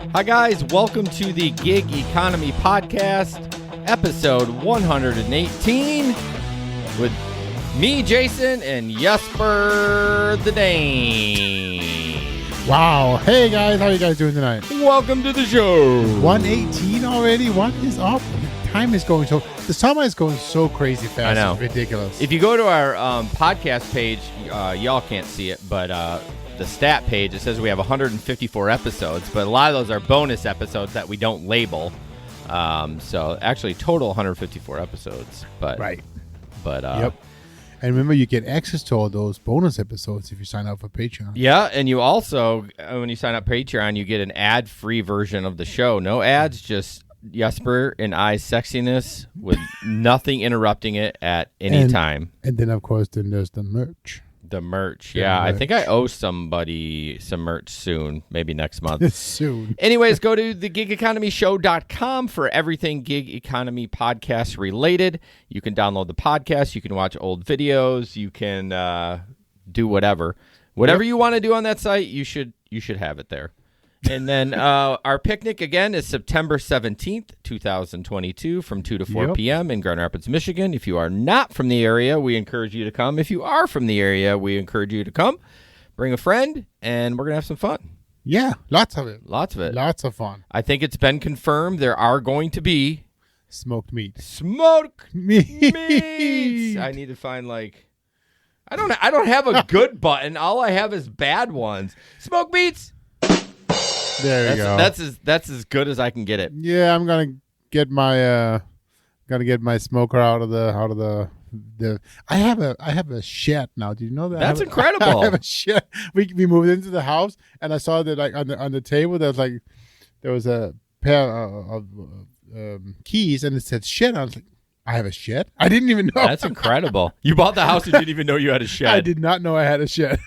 Hi, guys. Welcome to the Gig Economy Podcast, episode 118, with me, Jason, and Jesper the Dane. Wow. Hey, guys. How are you guys doing tonight? Welcome to the show. 118 already? What is up? Time is going so... The summer is going so crazy fast. I know. It's ridiculous. If you go to our podcast page, y'all can't see it, but the stat page, it says we have 154 episodes, but a lot of those are bonus episodes that we don't label. So actually total 154 episodes. But Right. But Yep. And remember, you get access to all those bonus episodes if you sign up for Patreon. Yeah, and you also, when you sign up Patreon, you get an ad-free version of the show. No ads, just Jesper and I's sexiness with nothing interrupting it at any time. And then, of course, then there's the merch. The merch. Yeah, I think I owe somebody some merch soon, maybe next month. Soon. Anyways, go to thegigeconomyshow.com for everything Gig Economy podcast related. You can download the podcast. You can watch old videos. You can do whatever. Whatever you want to do on that site, you should have it there. And then our picnic, again, is September 17th, 2022, from 2 to 4 p.m. in Grand Rapids, Michigan. If you are not from the area, we encourage you to come. If you are from the area, we encourage you to come. Bring a friend, and we're going to have some fun. Yeah, lots of it. Lots of it. Lots of fun. I think it's been confirmed there are going to be... Smoked meat. Smoked meat! I need to find, I don't have a good button. All I have is bad ones. Smoked meats! There you go. That's as good as I can get it. Yeah, I'm gonna get my smoker out of the. I have a shed now. Do you know that? That's incredible. I have a shed. We moved into the house, and I saw that on the table there was a pair of keys, and it said shed. I was like, I have a shed. I didn't even know. That's incredible. You bought the house and didn't even know you had a shed. I did not know I had a shed.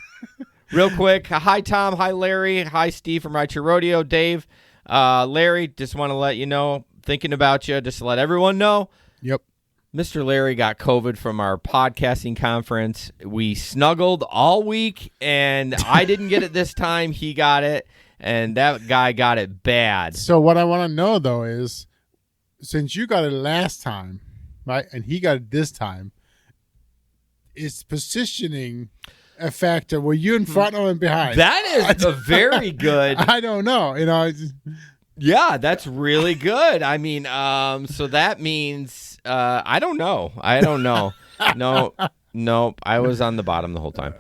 Real quick, hi Tom, hi Larry, hi Steve from Ride Your Rodeo, Dave, Larry. Just want to let you know, thinking about you, just to let everyone know. Yep. Mr. Larry got COVID from our podcasting conference. We snuggled all week, and I didn't get it this time. He got it, and that guy got it bad. So what I want to know though is, since you got it last time, right, and he got it this time, is positioning a factor? Were you in front or in behind? That is a very good. I don't know. Yeah, that's really good. I mean, so that means I don't know. No, I was on the bottom the whole time.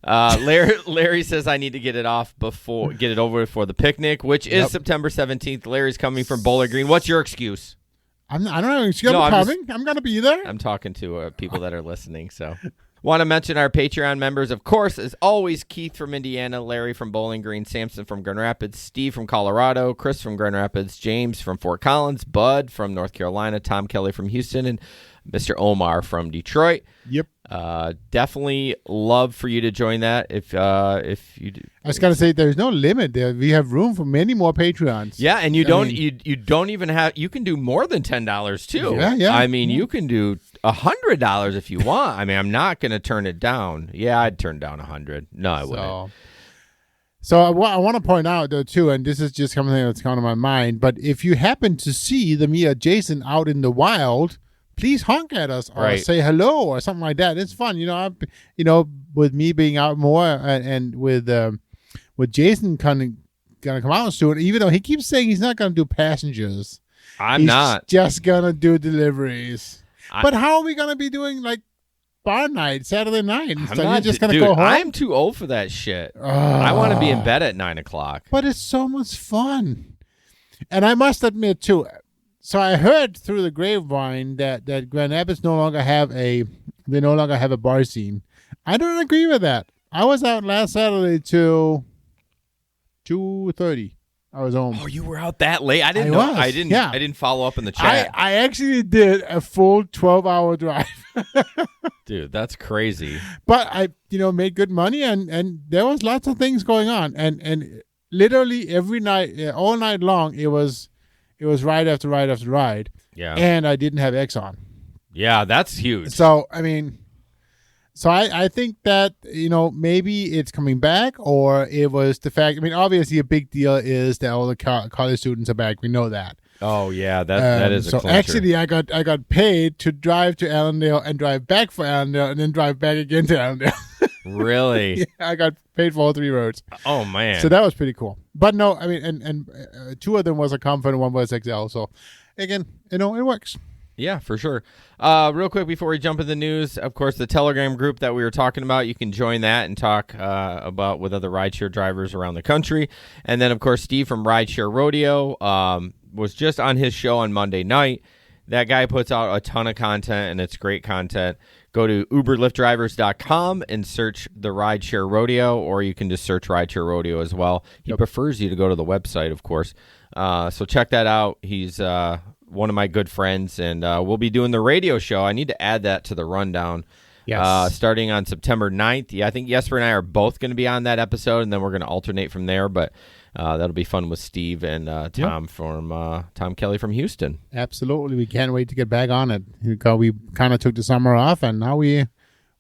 Larry says I need to get it over before the picnic, which is September 17th. Larry's coming from Bowling Green. What's your excuse? I don't know. I'm going to be there. I'm talking to people that are listening, so. Want to mention our Patreon members, of course, as always, Keith from Indiana, Larry from Bowling Green, Samson from Grand Rapids, Steve from Colorado, Chris from Grand Rapids, James from Fort Collins, Bud from North Carolina, Tom Kelly from Houston, and Mr. Omar from Detroit. Yep. Definitely love for you to join that if you do. I was going to say there's no limit there. We have room for many more Patreons. Yeah, and you don't even have, you can do more than $10 too. Yeah. I mean, you can do $100 if you want. I mean, I'm not going to turn it down. Yeah, I'd turn down 100. No, I wouldn't. So I want to point out though too, and this is just something that's come to my mind. But if you happen to see me or Jason out in the wild, please honk at us or say hello or something like that. It's fun, with me being out more and with Jason gonna come out soon. Even though he keeps saying he's not gonna do passengers, he's not just gonna do deliveries. But how are we gonna be doing bar night, Saturday night? You're just gonna go home? I'm too old for that shit. I want to be in bed at 9:00. But it's so much fun, and I must admit too. So I heard through the grapevine that Grand Rapids no longer have a bar scene. I don't agree with that. I was out last Saturday till 2:30. I was home. Oh, you were out that late? I didn't know. I didn't follow up in the chat. I actually did a full 12-hour drive. Dude, that's crazy. But I, made good money and there was lots of things going on and literally every night, all night long, it was ride after ride after ride. Yeah. And I didn't have X on. Yeah, that's huge. So, I mean, So I think that, maybe it's coming back, or it was the fact. I mean, obviously a big deal is that all the college students are back. We know that. Oh yeah, that is a so clincher. Actually, I got paid to drive to Allendale and drive back for Allendale and then drive back again to Allendale. Really? Yeah, I got paid for all 3 roads. Oh man! So that was pretty cool. But no, I mean, and 2 of them was a Comfort and 1 was XL. So again, it works. Yeah, for sure. Real quick before we jump into the news, of course, the Telegram group that we were talking about, you can join that and talk about with other rideshare drivers around the country. And then, of course, Steve from Rideshare Rodeo was just on his show on Monday night. That guy puts out a ton of content, and it's great content. Go to uberliftdrivers.com and search the Rideshare Rodeo, or you can just search Rideshare Rodeo as well. He prefers you to go to the website, of course. So check that out. He's one of my good friends, and we'll be doing the radio show. I need to add that to the rundown. Yes. Starting on September 9th. Yeah, I think Jesper and I are both going to be on that episode, and then we're going to alternate from there. But that'll be fun with Steve and Tom from Tom Kelly from Houston. Absolutely. We can't wait to get back on it. We kind of took the summer off, and now we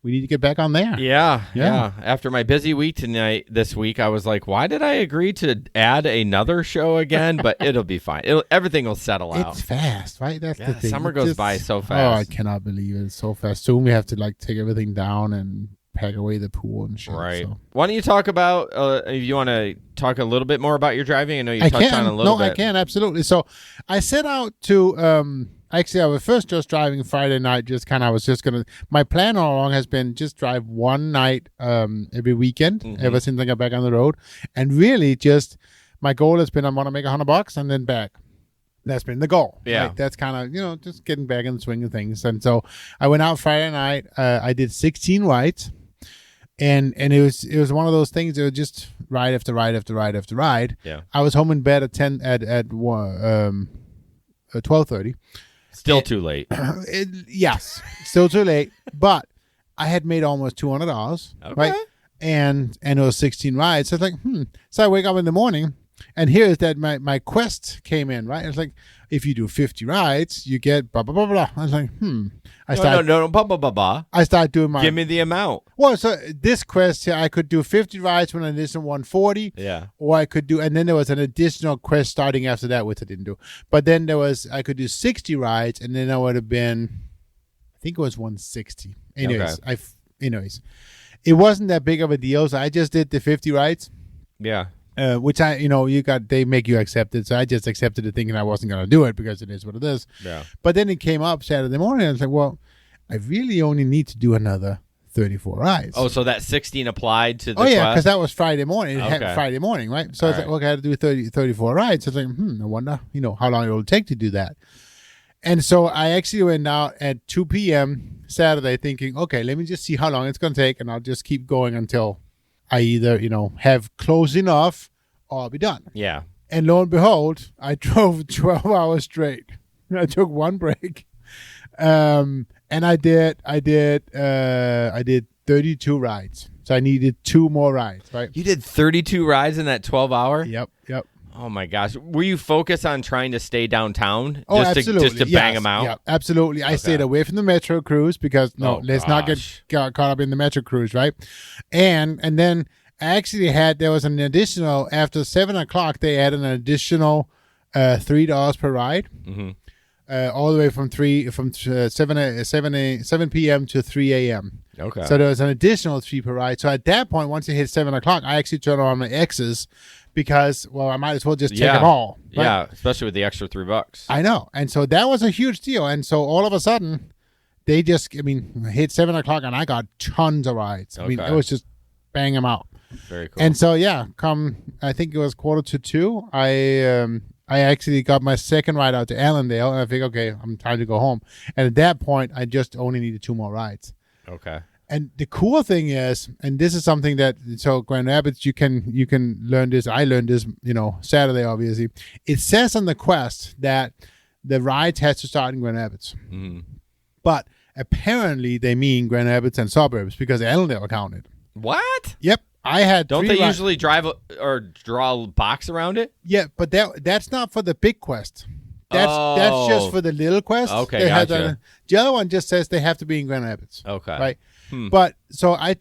need to get back on there. Yeah. After my busy week this week, I was like, why did I agree to add another show again? But it'll be fine. Everything will settle out. It's fast, right? That's the thing. Summer goes by so fast. Oh, I cannot believe it. It's so fast. Soon we have to take everything down and pack away the pool and shit. Right. So. Why don't you talk about, if you want to talk a little bit more about your driving? I know you touched on it a little bit. No, I can, absolutely. So I set out to... Actually, I was first just driving Friday night. My plan all along has been just drive one night every weekend, ever since I got back on the road. And really just, my goal has been I want to make $100 and then back. That's been the goal. Yeah. Right? That's kind of, just getting back in the swing of things. And so I went out Friday night. I did 16 rides. And it was one of those things that was just ride after ride after ride after ride. Yeah. I was home in bed at 12:30. Still too late. Yes, still too late. But I had made almost $200, right? And it was 16 rides. So it's like, So I wake up in the morning, and here is that my quest came in, right? It's like, if you do 50 rides, you get blah, blah, blah, blah. I was like, No, blah, blah, blah, blah. I started doing my... Give me the amount. Well, so this quest here, I could do 50 rides with an additional 140. Yeah. Or I could do... And then there was an additional quest starting after that, which I didn't do. But then I could do 60 rides, and then I would have been... I think it was 160. Anyways, it wasn't that big of a deal, so I just did the 50 rides. Yeah. Which they make you accept it. So I just accepted it thinking I wasn't going to do it because it is what it is. Yeah. But then it came up Saturday morning. And I was like, well, I really only need to do another 34 rides. Oh, so that 16 applied to the quest? because that was Friday morning. It had Friday morning, right? So I was like, okay, I had to do 34 rides. So I was like, I wonder, how long it will take to do that. And so I actually went out at 2 p.m. Saturday thinking, okay, let me just see how long it's going to take. And I'll just keep going until I either, have close enough or I'll be done. Yeah. And lo and behold, I drove 12 hours straight. I took one break. And I did 32 rides. So I needed 2 more rides, right? You did 32 rides in that 12 hour? Yep. Oh my gosh. Were you focused on trying to stay downtown? Absolutely. Just to bang them out? Yeah, absolutely. I stayed away from the Metro Cruise because let's not get caught up in the Metro Cruise, right? And then I actually there was an additional, after 7 o'clock, they added an additional $3 per ride. Mm-hmm. All the way from 7 p.m. to 3 a.m. Okay. So there was an additional 3 per ride. So at that point, once it hit 7 o'clock, I actually turned on my X's because, I might as well just take them all. Right? Yeah, especially with the extra $3. I know. And so that was a huge deal. And so all of a sudden, they just, hit 7 o'clock and I got tons of rides. Okay. It was just bang them out. Very cool. And so, I think it was 1:45, I actually got my second ride out to Allendale, and I think, okay, I'm time to go home. And at that point, I just only needed 2 more rides. Okay. And the cool thing is, and this is something that, so Grand Rapids, you can learn this. I learned this, Saturday, obviously. It says on the quest that the rides has to start in Grand Rapids. Mm-hmm. But apparently they mean Grand Rapids and suburbs because Allendale counted. What? Yep. I had Don't they usually drive or draw a box around it? Yeah, but that's not for the big quest. That's just for the little quest. Okay, gotcha. The other one just says they have to be in Grand Rapids. Okay. Right. But so I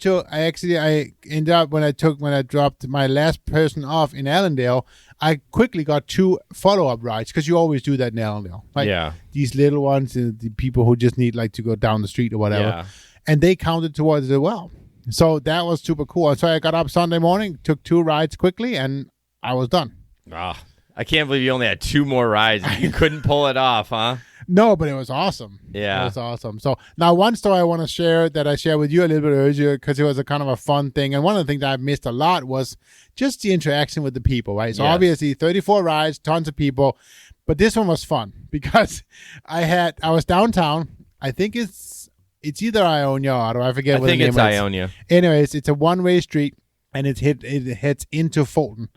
ended up when I dropped my last person off in Allendale, I quickly got 2 follow-up rides because you always do that in Allendale. Like these little ones, the people who just need like to go down the street or whatever. Yeah. And they counted towards it well. So that was super cool. So I got up Sunday morning, took 2 rides quickly, and I was done. Ah, I can't believe you only had 2 more rides. You couldn't pull it off, huh? No, but it was awesome. Yeah. It was awesome. So now one story I want to share that I shared with you a little bit earlier because it was a kind of a fun thing. And one of the things that I've missed a lot was just the interaction with the people, right? So obviously 34 rides, tons of people. But this one was fun because I was downtown. I think it's either Ionia or Ottawa. I forget what the name is. I think it's Ionia. Anyways, it's a one-way street and it heads into Fulton.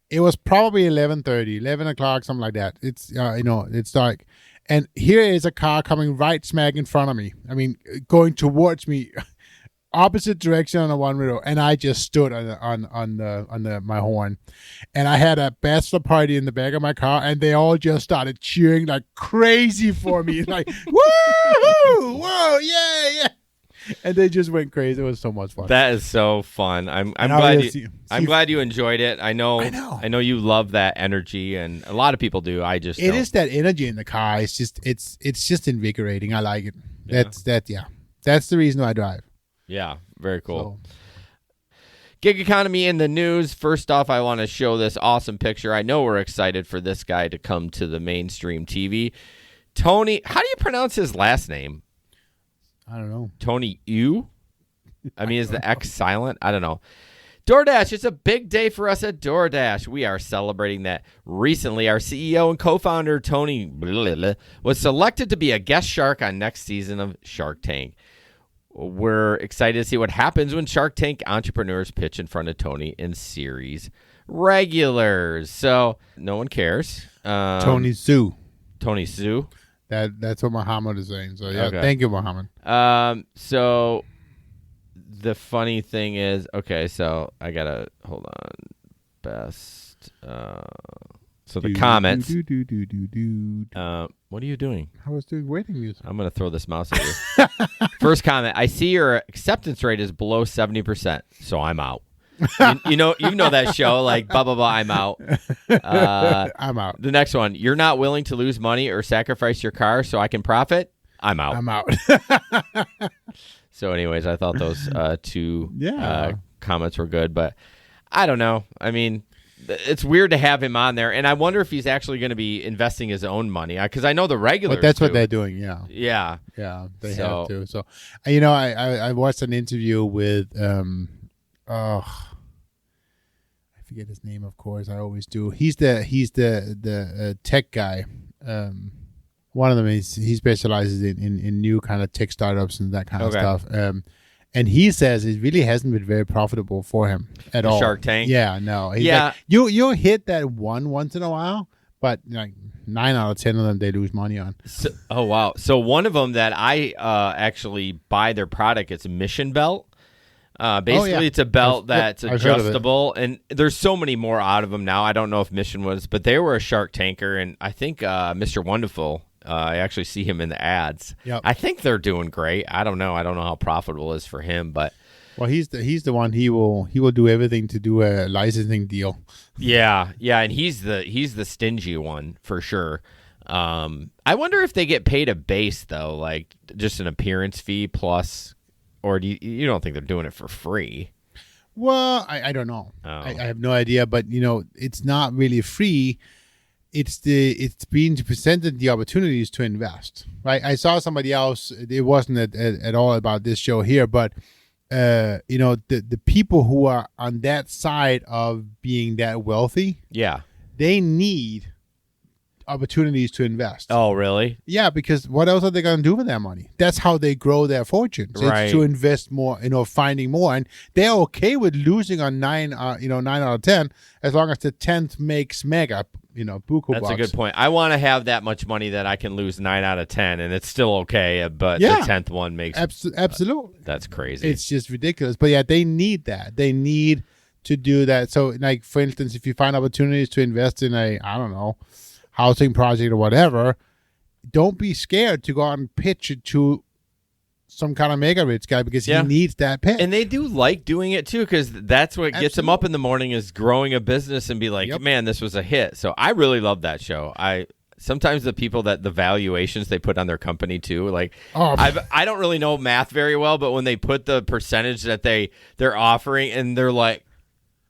It was probably 11 o'clock, something like that. It's, it's dark. And here is a car coming right smack in front of me. I mean, going towards me, opposite direction on a one-way road. And I just stood on my horn. And I had a bachelor party in the back of my car, and they all just started cheering like crazy for me. Like, woo! Whoa, yeah. And they just went crazy. It was so much fun. That is so fun. I'm glad you enjoyed it. I know you love that energy, and a lot of people do. I just it is that energy in the car. It's just invigorating. I like it. Yeah. That's the reason I drive. Yeah, very cool. Gig economy in the news. First off, I want to show this awesome picture. I know we're excited for this guy to come to the mainstream TV. Tony, how do you pronounce his last name? I don't know. Tony Yu? I mean, is the X silent? I don't know. Doordash, it's a big day for us at Doordash. We are celebrating that. Recently, our CEO and co-founder, Tony, was selected to be a guest shark on next season of Shark Tank. We're excited to see what happens when Shark Tank entrepreneurs pitch in front of Tony in series regulars. So, no one cares. Tony Sue. Tony Sue? That's what Muhammad is saying. So yeah, okay. Thank you, Muhammad. So the funny thing is, okay, so I gotta hold on. Best. So the comments. What are you doing? I was doing waiting music. I'm gonna throw this mouse at you. First comment: I see your acceptance rate is below 70%, so I'm out. you know that show, like blah blah blah. I'm out. I'm out. The next one: you're not willing to lose money or sacrifice your car so I can profit. I'm out. I'm out. So, anyways, I thought those 2 comments were good, but I don't know. I mean, it's weird to have him on there, and I wonder if he's actually going to be investing his own money because I know the regulars. But that's what they're doing. Yeah. Yeah. They have to. So, I watched an interview with I forget his name, of course. I always do. He's the tech guy. One of them he specializes in new kind of tech startups and that kind of stuff. And he says it really hasn't been very profitable for him at all. Shark Tank. Yeah, no. He's like, you'll hit that once in a while, but like 9 out of 10 of them they lose money on. So, oh wow! So one of them that I actually buy their product, it's a Mission Belt. Basically, it's a belt that's adjustable, and there's so many more out of them now. I don't know if Mission was, but they were a Shark Tanker, and I think Mr. Wonderful. I actually see him in the ads. Yep. I think they're doing great. I don't know how profitable it is for him, but he's the one. He will do everything to do a licensing deal. Yeah, and he's the stingy one for sure. I wonder if they get paid a base though, like just an appearance fee plus. Or do you don't think they're doing it for free? Well, I don't know. Oh. I have no idea, but it's not really free. It's being presented the opportunities to invest. Right? I saw somebody else. It wasn't at all about this show here, but the people who are on that side of being that wealthy, they need opportunities to invest. Oh, really? Yeah, because what else are they going to do with their money? That's how they grow their fortunes. Right. It's to invest more, finding more, and they're okay with losing on 9 out of 10 as long as the 10th makes mega, buku That's bucks. a good point. I want to have that much money that I can lose 9 out of 10, and it's still okay. But the 10th one makes absolutely. That's crazy. It's just ridiculous. But yeah, they need that. They need to do that. So, like for instance, if you find opportunities to invest in a housing project or whatever, don't be scared to go out and pitch it to some kind of mega rich guy because he needs that pitch. And they do like doing it too, because that's what gets them up in the morning, is growing a business and be like, man, this was a hit. So I really love that show. Sometimes the people the valuations they put on their company too, like I don't really know math very well, but when they put the percentage that they're offering and they're like,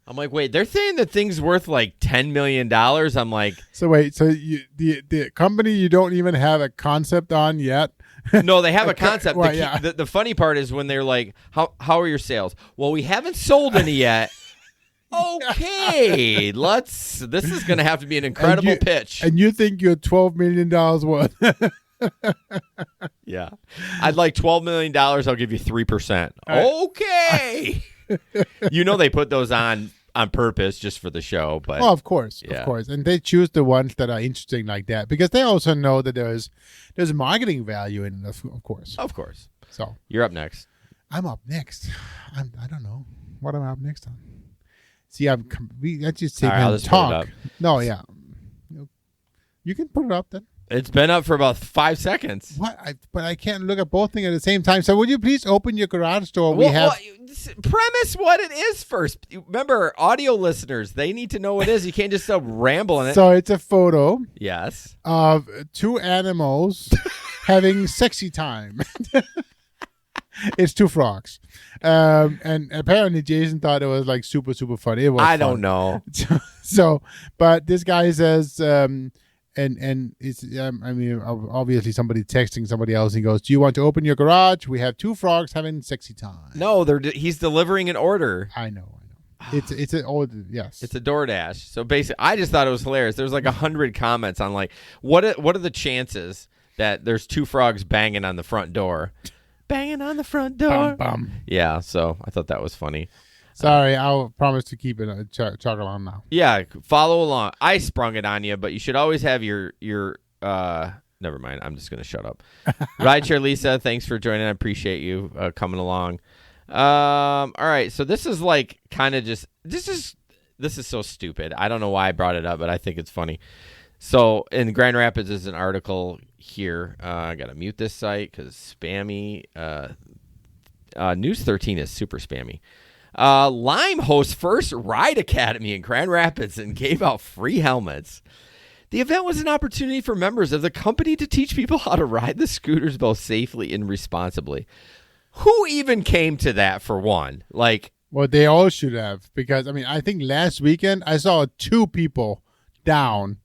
I'm like, wait, they're saying the thing's worth like $10 million. I'm like, so wait, so the company you don't even have a concept on yet? No, they have a concept. Well, the funny part is when they're like, how are your sales? Well, we haven't sold any yet. Okay, this is going to have to be an incredible pitch. And you think you're $12 million worth. Yeah. I'd like $12 million. I'll give you 3%. Okay. They put those on purpose just for the show. But of course. And they choose the ones that are interesting like that because they also know that there's marketing value in it, of course. Of course. So you're up next. I'm up next. I don't know. What am I up next on? See, I just say I'll just talk. put it up. No, yeah. You can put it up then. It's been up for about 5 seconds. What? But I can't look at both things at the same time. So would you please open your garage door? Premise what it is first. Remember, audio listeners, they need to know what it is. You can't just start rambling it. So it's a photo. Yes. Of two animals having sexy time. It's two frogs. And apparently Jason thought it was like super, super funny. It was I don't know. So, but this guy says, and it's, obviously somebody texting somebody else. He goes, "Do you want to open your garage? We have two frogs having sexy time." No, he's delivering an order. I know. It's a Doordash. So basically, I just thought it was hilarious. There's like 100 comments on like, what are the chances that there's two frogs banging on the front door? Banging on the front door. Bum, bum. Yeah, so I thought that was funny. Sorry, I'll promise to keep it chug along now. Yeah, follow along. I sprung it on you, but you should always have your never mind. I'm just going to shut up. Rideshare Lisa, thanks for joining. I appreciate you coming along. All right, so this is like kind of just this is so stupid. I don't know why I brought it up, but I think it's funny. So in Grand Rapids is an article here. I got to mute this site because spammy. News 13 is super spammy. Lime hosts first ride academy in Grand Rapids and gave out free helmets. The event was an opportunity for members of the company to teach people how to ride the scooters both safely and responsibly. Who even came to that for one? Well, they all should have, because I think last weekend I saw 2 people down.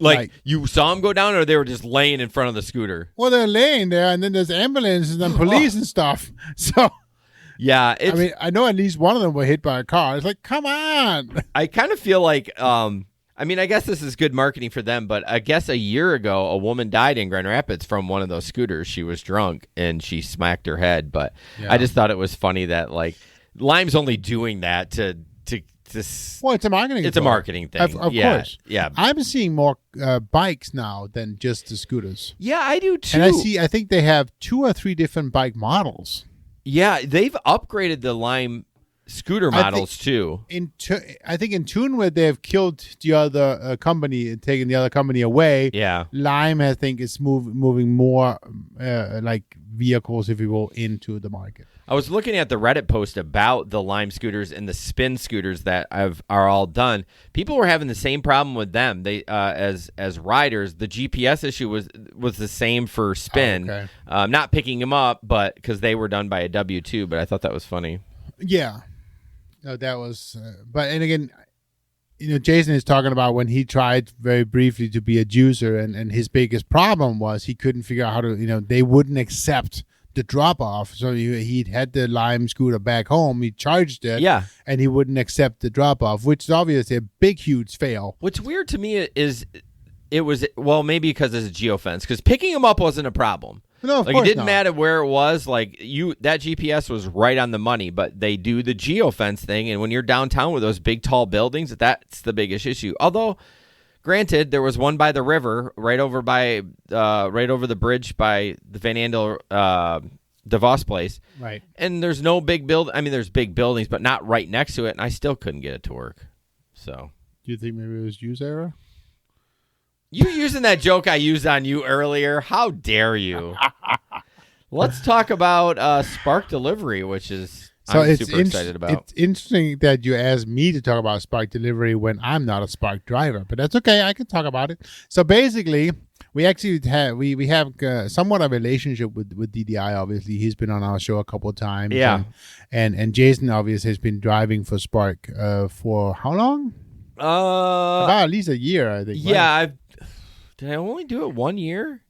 Like you saw them go down, or they were just laying in front of the scooter? Well, they're laying there, and then there's ambulances and police and stuff. So, yeah, I know at least one of them were hit by a car. It's like, come on. I kind of feel like, I guess this is good marketing for them, but I guess a year ago, a woman died in Grand Rapids from one of those scooters. She was drunk and she smacked her head. But yeah. I just thought it was funny that Lime's only doing that to. Well, it's a marketing. It's a marketing thing, of course. Yeah, I'm seeing more bikes now than just the scooters. Yeah, I do too. And I think they have 2 or 3 different bike models. Yeah, they've upgraded the Lime scooter models too. I think in Toonwood they have killed the other company and taken the other company away. Yeah, Lime I think is moving more like vehicles, if you will, into the market. I was looking at the Reddit post about the Lime scooters and the spin scooters that are all done. People were having the same problem with them. They as riders, the GPS issue was the same for spin. Oh, okay. Not picking them up, but because they were done by a W2. But I thought that was funny. Yeah, no, that was. And again, Jason is talking about when he tried very briefly to be a juicer, and his biggest problem was he couldn't figure out how to. They wouldn't accept the drop off, so he had the Lime scooter back home. He charged it, and he wouldn't accept the drop off, which is obviously a big, huge fail. What's weird to me is it was maybe because it's a geofence, because picking him up wasn't a problem. No, of course it didn't not. matter where it was. That GPS was right on the money, but they do the geofence thing, and when you're downtown with those big, tall buildings, that's the biggest issue. Although, granted, there was one by the river, right over the bridge by the Van Andel DeVos place. Right. And there's no big there's big buildings, but not right next to it, and I still couldn't get it to work. So, do you think maybe it was use error? You using that joke I used on you earlier? How dare you? Let's talk about Spark Delivery, which is So I'm super excited about. It's interesting that you asked me to talk about Spark Delivery when I'm not a Spark driver, but that's okay. I can talk about it. So basically, we actually have we have somewhat of a relationship with DDI. Obviously, he's been on our show a couple of times. Yeah, and Jason obviously has been driving for Spark for how long? About at least a year, I think. Yeah, right? did I only do it 1 year?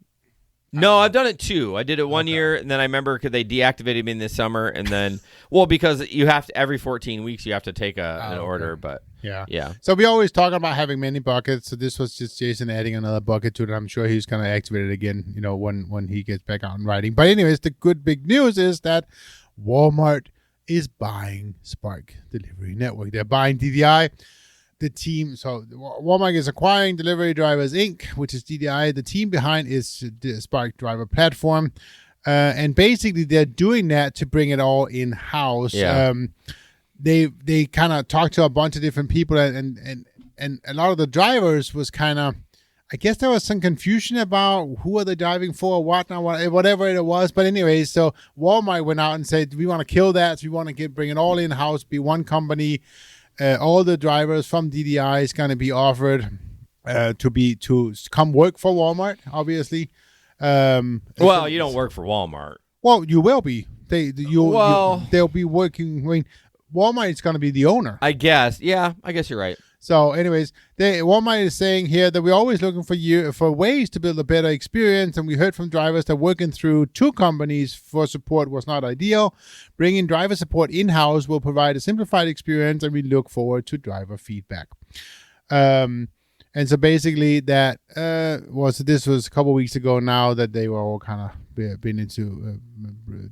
No, I've done it 2. I did it 1 year, and then I remember because they deactivated me in the summer, and then, well, because you have to, every 14 weeks, you have to take an order, but yeah. So we always talk about having many buckets, so this was just Jason adding another bucket to it. I'm sure he's going to activate it again, when he gets back out and riding. But anyways, the good big news is that Walmart is buying Spark Delivery Network. They're buying DDI. The team, so Walmart is acquiring Delivery Drivers Inc., which is DDI. The team behind is the Spark Driver platform, and basically they're doing that to bring it all in house. Yeah. They kind of talked to a bunch of different people, and a lot of the drivers was kind of, I guess there was some confusion about who are they driving for, whatever it was. But anyway, so Walmart went out and said, we want to kill that. So we want to bring it all in house, be one company. All the drivers from DDI is going to be offered to come work for Walmart. Obviously, Well, you don't work for Walmart. Well, you will be. They'll be working. I mean, Walmart is going to be the owner. I guess. Yeah, I guess you're right. So, anyways, Walmart is saying here that we're always looking for ways to build a better experience, and we heard from drivers that working through 2 companies for support was not ideal. Bringing driver support in-house will provide a simplified experience, and we look forward to driver feedback. And so basically that this was a couple weeks ago now that they were all kind of been into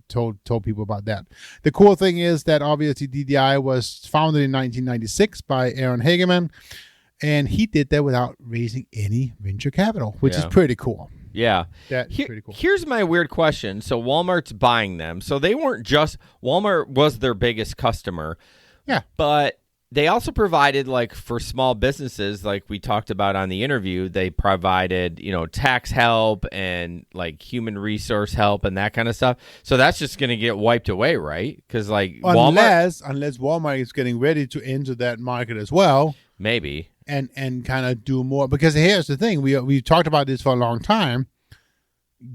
told people about that. The cool thing is that obviously DDI was founded in 1996 by Aaron Hageman, and he did that without raising any venture capital, which is pretty cool. Yeah. That's pretty cool. Here's my weird question. So Walmart's buying them. So they weren't just, Walmart was their biggest customer. Yeah. But they also provided, like, for small businesses, like we talked about on the interview, they provided, tax help and, like, human resource help and that kind of stuff. So that's just going to get wiped away, right? Because, like, unless Walmart is getting ready to enter that market as well. Maybe. And kind of do more. Because here's the thing. We talked about this for a long time.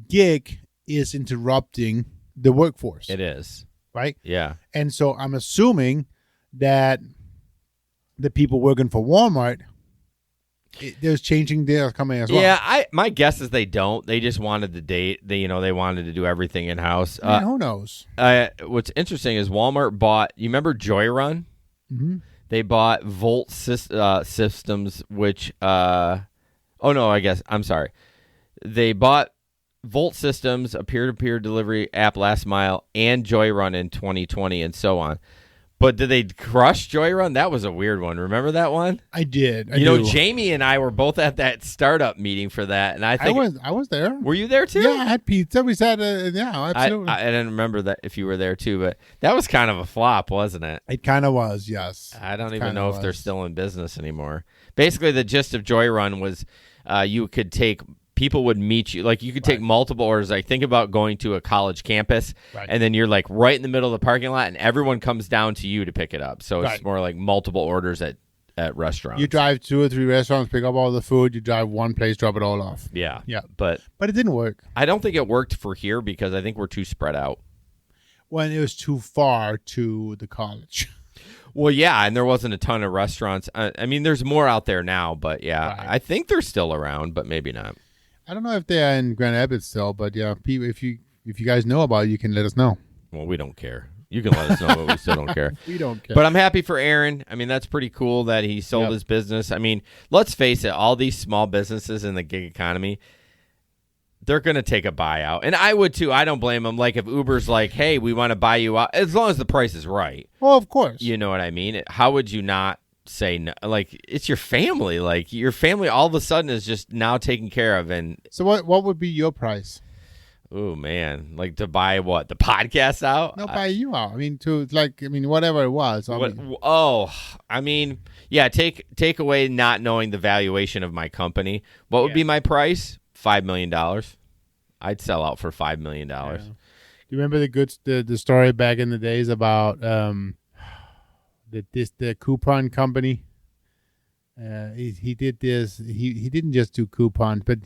Gig is interrupting the workforce. It is. Right? Yeah. And so I'm assuming that the people working for Walmart, there's changing they're coming as well. Yeah, my guess is they don't. They just wanted the date. They wanted to do everything in house. Who knows? What's interesting is Walmart bought. You remember Joyrun? Mm-hmm. They bought Volt Systems, which. Oh no, I guess I'm sorry. They bought Volt Systems, a peer-to-peer delivery app, last mile, and Joyrun in 2020, and so on. But did they crush Joyrun? That was a weird one. Remember that one? I did. Jamie and I were both at that startup meeting for that, and I think I was there. Were you there too? Yeah, I had pizza. We sat. Yeah, absolutely. I didn't remember that if you were there too, but that was kind of a flop, wasn't it? It kind of was. Yes. I don't even know if they're still in business anymore. Basically, the gist of Joyrun was you could take. People would meet you, like you could take multiple orders. Like think about going to a college campus, and then you're like right in the middle of the parking lot, and everyone comes down to you to pick it up. So it's more like multiple orders at restaurants. You drive 2 or 3 restaurants, pick up all the food. You drive one place, drop it all off. Yeah. But it didn't work. I don't think it worked for here because I think we're too spread out. Well, it was too far to the college. Well, yeah, and there wasn't a ton of restaurants. I mean, there's more out there now, but I think they're still around, but maybe not. I don't know if they're in Grand Rapids still, but yeah, if you guys know about it, you can let us know. Well, we don't care. You can let us know, but we still don't care. We don't care. But I'm happy for Aaron. I mean, that's pretty cool that he sold his business. I mean, let's face it, all these small businesses in the gig economy, they're going to take a buyout. And I would too. I don't blame them. Like if Uber's like, hey, we want to buy you out, as long as the price is right. Well, of course. You know what I mean? How would you not say no? Like it's your family. Like your family all of a sudden is just now taken care of. And so what would be your price? Oh man, like to buy what, the podcast out? No, buy you out. I mean, whatever it was. I mean, yeah. Take away not knowing the valuation of my company. What would be my price? $5 million. I'd sell out for $5 million. you remember the story back in the days about the coupon company? He did this. He didn't just do coupons, but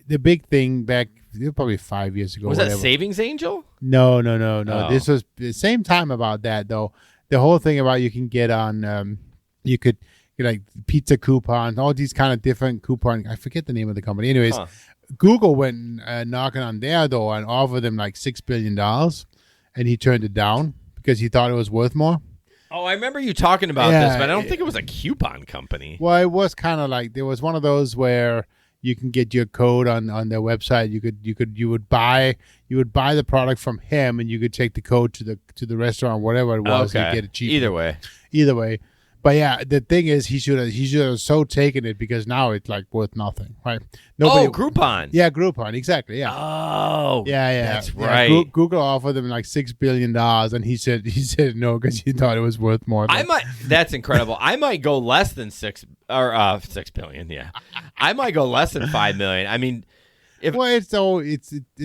the big thing back probably 5 years ago. Was that Savings Angel? No. Oh. This was the same time about that though. The whole thing about you can get on, you could get like pizza coupons, all these kind of different coupon. I forget the name of the company. Anyways, Google went knocking on their door and offered them like $6 billion, and he turned it down because he thought it was worth more. Oh, I remember you talking about this, but I don't think it was a coupon company. Well, it was kind of like there was one of those where you can get your code on their website. You would buy the product from him, and you could take the code to the restaurant, whatever it was, and get it cheap. Either way. But yeah, the thing is, he should have so taken it because now it's like worth nothing, right? Groupon. Yeah, Groupon, exactly. Yeah. Oh, yeah. That's right. Google offered them like $6 billion, and he said no because he thought it was worth more. That's incredible. I might go less than $6 billion. Yeah, I might go less than $5 million. I mean. It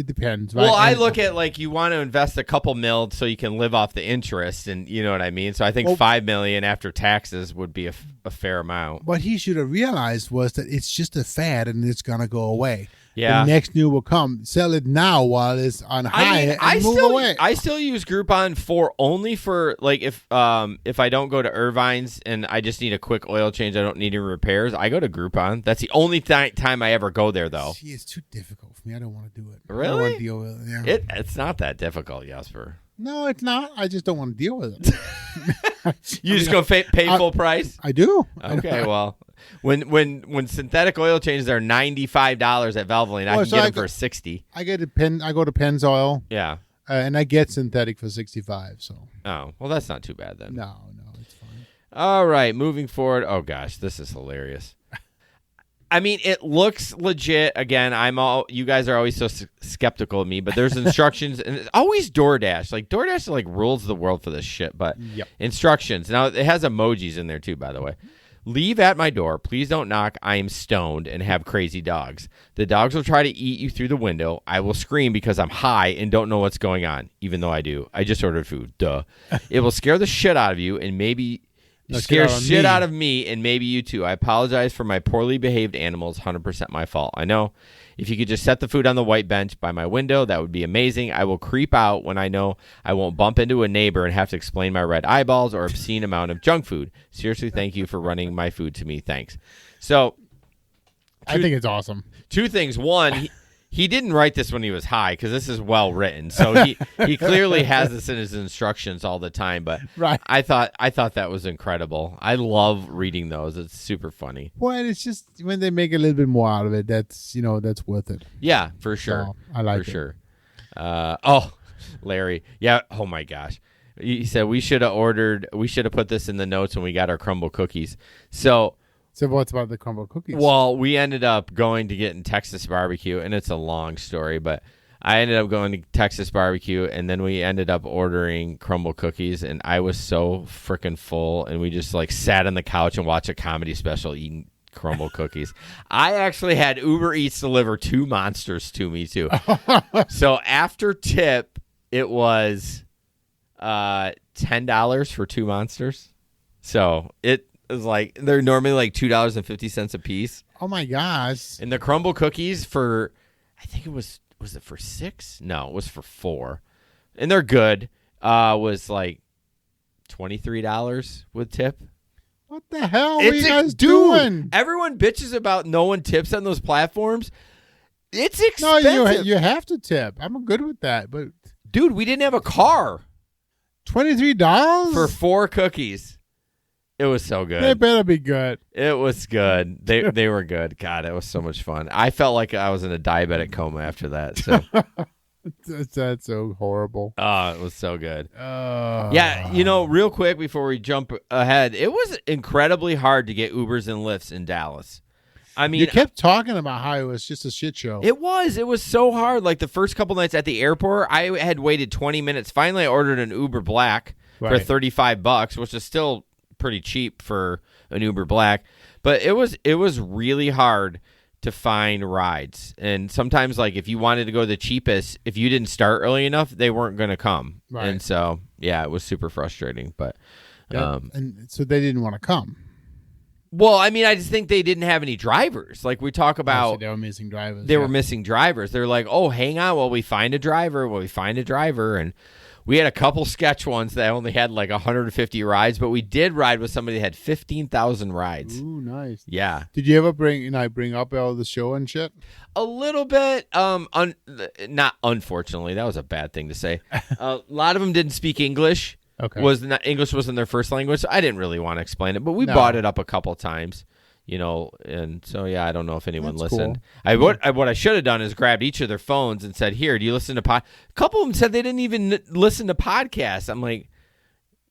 depends. Right? Well, I look at like you want to invest a couple mil so you can live off the interest, and you know what I mean. So I think $5 million after taxes would be a fair amount. What he should have realized was that it's just a fad and it's gonna go away. Yeah, the next new will come. Sell it now while it's on high. Move away. I still use Groupon only for like if I don't go to Irvine's and I just need a quick oil change, I don't need any repairs. I go to Groupon. That's the only time I ever go there, though. See, it's too difficult for me. I don't want to do it. Really? I don't want to deal with it. Yeah. It's not that difficult, Jasper. No, it's not. I just don't want to deal with it. You just go pay full price? I do. Okay, well, when synthetic oil changes are $95 at Valvoline, I can get them for $60. I go to Pennzoil. Yeah, and I get synthetic for $65. So. Oh, well, that's not too bad then. No, it's fine. All right, moving forward. Oh gosh, this is hilarious. I mean, it looks legit. Again, you guys are always so skeptical of me, but there's instructions, and it's always Doordash. Like Doordash, like rules the world for this shit. But instructions. Now it has emojis in there too, by the way. Leave at my door. Please don't knock. I am stoned and have crazy dogs. The dogs will try to eat you through the window. I will scream because I'm high and don't know what's going on, even though I do. I just ordered food. Duh. It will scare the shit out of you and maybe. Scare shit out of me and maybe you too. I apologize for my poorly behaved animals. 100% my fault. I know. If you could just set the food on the white bench by my window, that would be amazing. I will creep out when I know I won't bump into a neighbor and have to explain my red eyeballs or obscene amount of junk food. Seriously, thank you for running my food to me. Thanks. So, I think it's awesome. Two things. One, he didn't write this when he was high because this is well written. So he clearly has this in his instructions all the time. But right. I thought that was incredible. I love reading those. It's super funny. Well, it's just when they make a little bit more out of it, that's worth it. Yeah, for sure. So, I like it. For sure. Larry. Yeah. Oh my gosh. He said we should have put this in the notes when we got our crumble cookies. So what's about the crumble cookies? Well, we ended up going to get in Texas barbecue, and it's a long story, but I ended up going to Texas barbecue, and then we ended up ordering crumble cookies, and I was so freaking full, and we just like sat on the couch and watched a comedy special eating crumble cookies. I actually had Uber Eats deliver 2 monsters to me too. So after tip, it was $10 for 2 monsters. So it was like they're normally like $2.50 a piece. Oh my gosh! And the crumble cookies for, I think it was it for $6? No, it was for $4, and they're good. Was like $23 with tip. What the hell are you guys doing? Everyone bitches about no one tips on those platforms. It's expensive. No, you have to tip. I'm good with that, but dude, we didn't have a car. $23 for 4 cookies. It was so good. They better be good. It was good. They were good. God, it was so much fun. I felt like I was in a diabetic coma after that. So that's so horrible. Oh, it was so good. Yeah, real quick before we jump ahead, it was incredibly hard to get Ubers and Lyfts in Dallas. I mean, you kept talking about how it was just a shit show. It was so hard. Like the first couple nights at the airport, I had waited 20 minutes. Finally, I ordered an Uber Black for $35, which is still pretty cheap for an Uber Black, but it was really hard to find rides. And sometimes, like, if you wanted to go the cheapest, if you didn't start early enough, they weren't going to come. Right. And so, yeah, it was super frustrating. But and so they didn't want to come. Well, I mean, I just think they didn't have any drivers. Like we talk about, so they were missing drivers. They were missing drivers. They're like, oh, hang on while we find a driver. And we had a couple sketch ones that only had like 150 rides, but we did ride with somebody that had 15,000 rides. Ooh, nice. Yeah. Did you ever bring up all the show and shit? A little bit. Not unfortunately. That was a bad thing to say. A lot of them didn't speak English. Okay. English wasn't their first language, so I didn't really want to explain it, but we brought it up a couple times, and so yeah, I don't know if anyone listened. Cool. What I should have done is grabbed each of their phones and said, "Here, do you listen to pod?" A couple of them said they didn't even listen to podcasts. I'm like,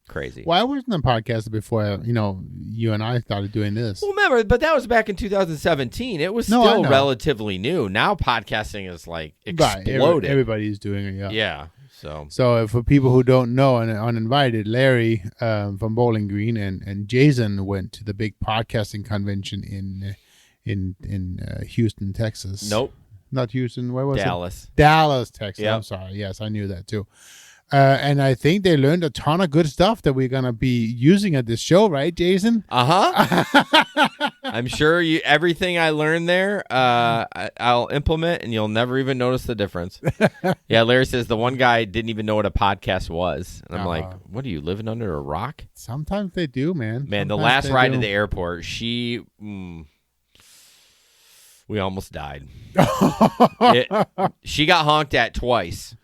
crazy. Well, I wasn't on podcasts before, you and I started doing this. Well, remember, but that was back in 2017. It was still relatively new. Now podcasting is like exploded. Right. Everybody's doing it. Yeah. Yeah. So for people who don't know and uninvited, Larry from Bowling Green and Jason went to the big podcasting convention in Houston, Texas. Nope. Not Houston. Where was Dallas. it? Dallas, Texas. Yep. I'm sorry. Yes, I knew that too. And I think they learned a ton of good stuff that we're going to be using at this show, right, Jason? Uh-huh. I'm sure everything I learned there, I'll implement, and you'll never even notice the difference. Yeah, Larry says the one guy didn't even know what a podcast was. And I'm like, what are you, living under a rock? Sometimes they do, man. Man, the last ride to the airport, we almost died. She got honked at twice.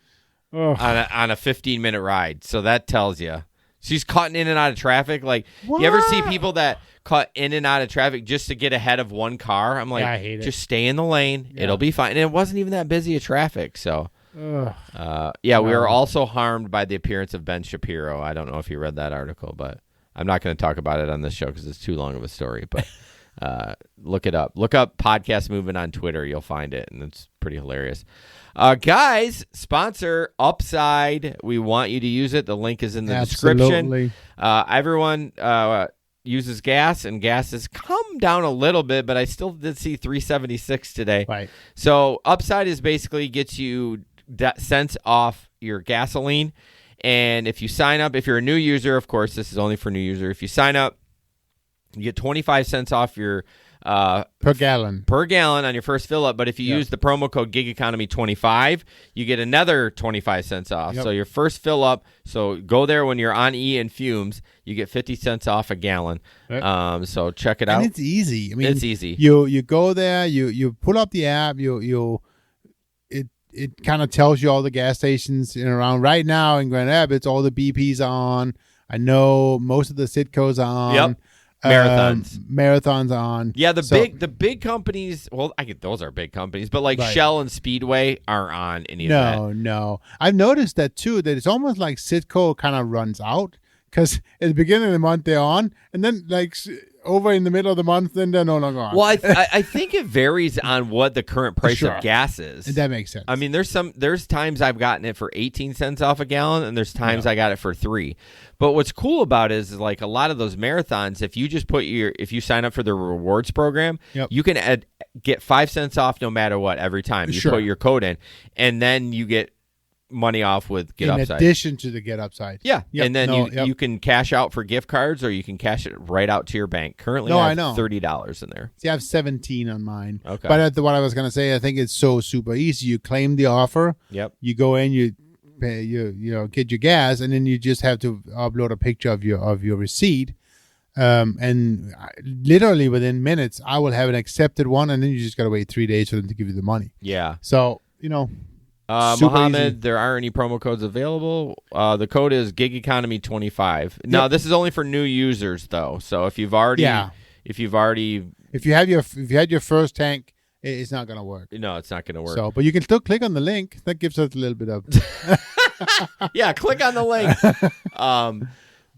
On a 15-minute ride. So that tells you. She's cutting in and out of traffic. Like, you ever see people that cut in and out of traffic just to get ahead of one car? I'm like, I hate just stay in the lane. Yeah. It'll be fine. And it wasn't even that busy of traffic. So, we were also harmed by the appearance of Ben Shapiro. I don't know if you read that article, but I'm not going to talk about it on this show because it's too long of a story. But look it up. Look up Podcast Movement on Twitter. You'll find it, and it's pretty hilarious. Guys, sponsor Upside. We want you to use it. The link is in the description. Everyone uses gas, and gas has come down a little bit, but I still did see $3.76 today. Right. So Upside is basically gets you cents off your gasoline. And if you sign up, if you're a new user, of course, this is only for new user. If you sign up, you get 25 cents off your per gallon on your first fill up. But if you use the promo code GigEconomy25, you get another 25 cents off. Yep. So your first fill up, so go there when you're on E and fumes, you get 50 cents off a gallon. Yep. So check it out. And it's easy. I mean, it's easy. You go there, you pull up the app, it kind of tells you all the gas stations in around right now in Grand Rapids. All the BP's on. I know most of the Citco's on. Yep. Marathons on. Yeah, the big companies. Well, I get those are big companies, but like Shell and Speedway aren't on any of that. No. I've noticed that too. That it's almost like Citco kind of runs out because at the beginning of the month they're on, and then like over in the middle of the month, then they're no longer on. Well, I think it varies on what the current price of gas is. That makes sense. I mean, there's times I've gotten it for 18 cents off a gallon, and there's times I got it for $3. But what's cool about it is like a lot of those marathons, if you just if you sign up for the rewards program, you can get 5 cents off no matter what every time you put your code in, and then you get money off with Get Upside. In addition to the Get Upside. Yeah. Yep. And then you can cash out for gift cards, or you can cash it right out to your bank. Currently, I have $30 in there. See, I have 17 on mine. Okay. But what I was going to say, I think it's so super easy. You claim the offer. Yep. You go in, you pay, get your gas, and then you just have to upload a picture of your receipt. And literally within minutes, I will have an accepted one, and then you just got to wait 3 days for them to give you the money. Yeah. So, Mohammed, easy. there aren't any promo codes available. The code is GigEconomy25. Now, this is only for new users, though. So if you had your first tank, it's not going to work. No, it's not going to work. So, but you can still click on the link. That gives us a little bit of. Yeah, click on the link.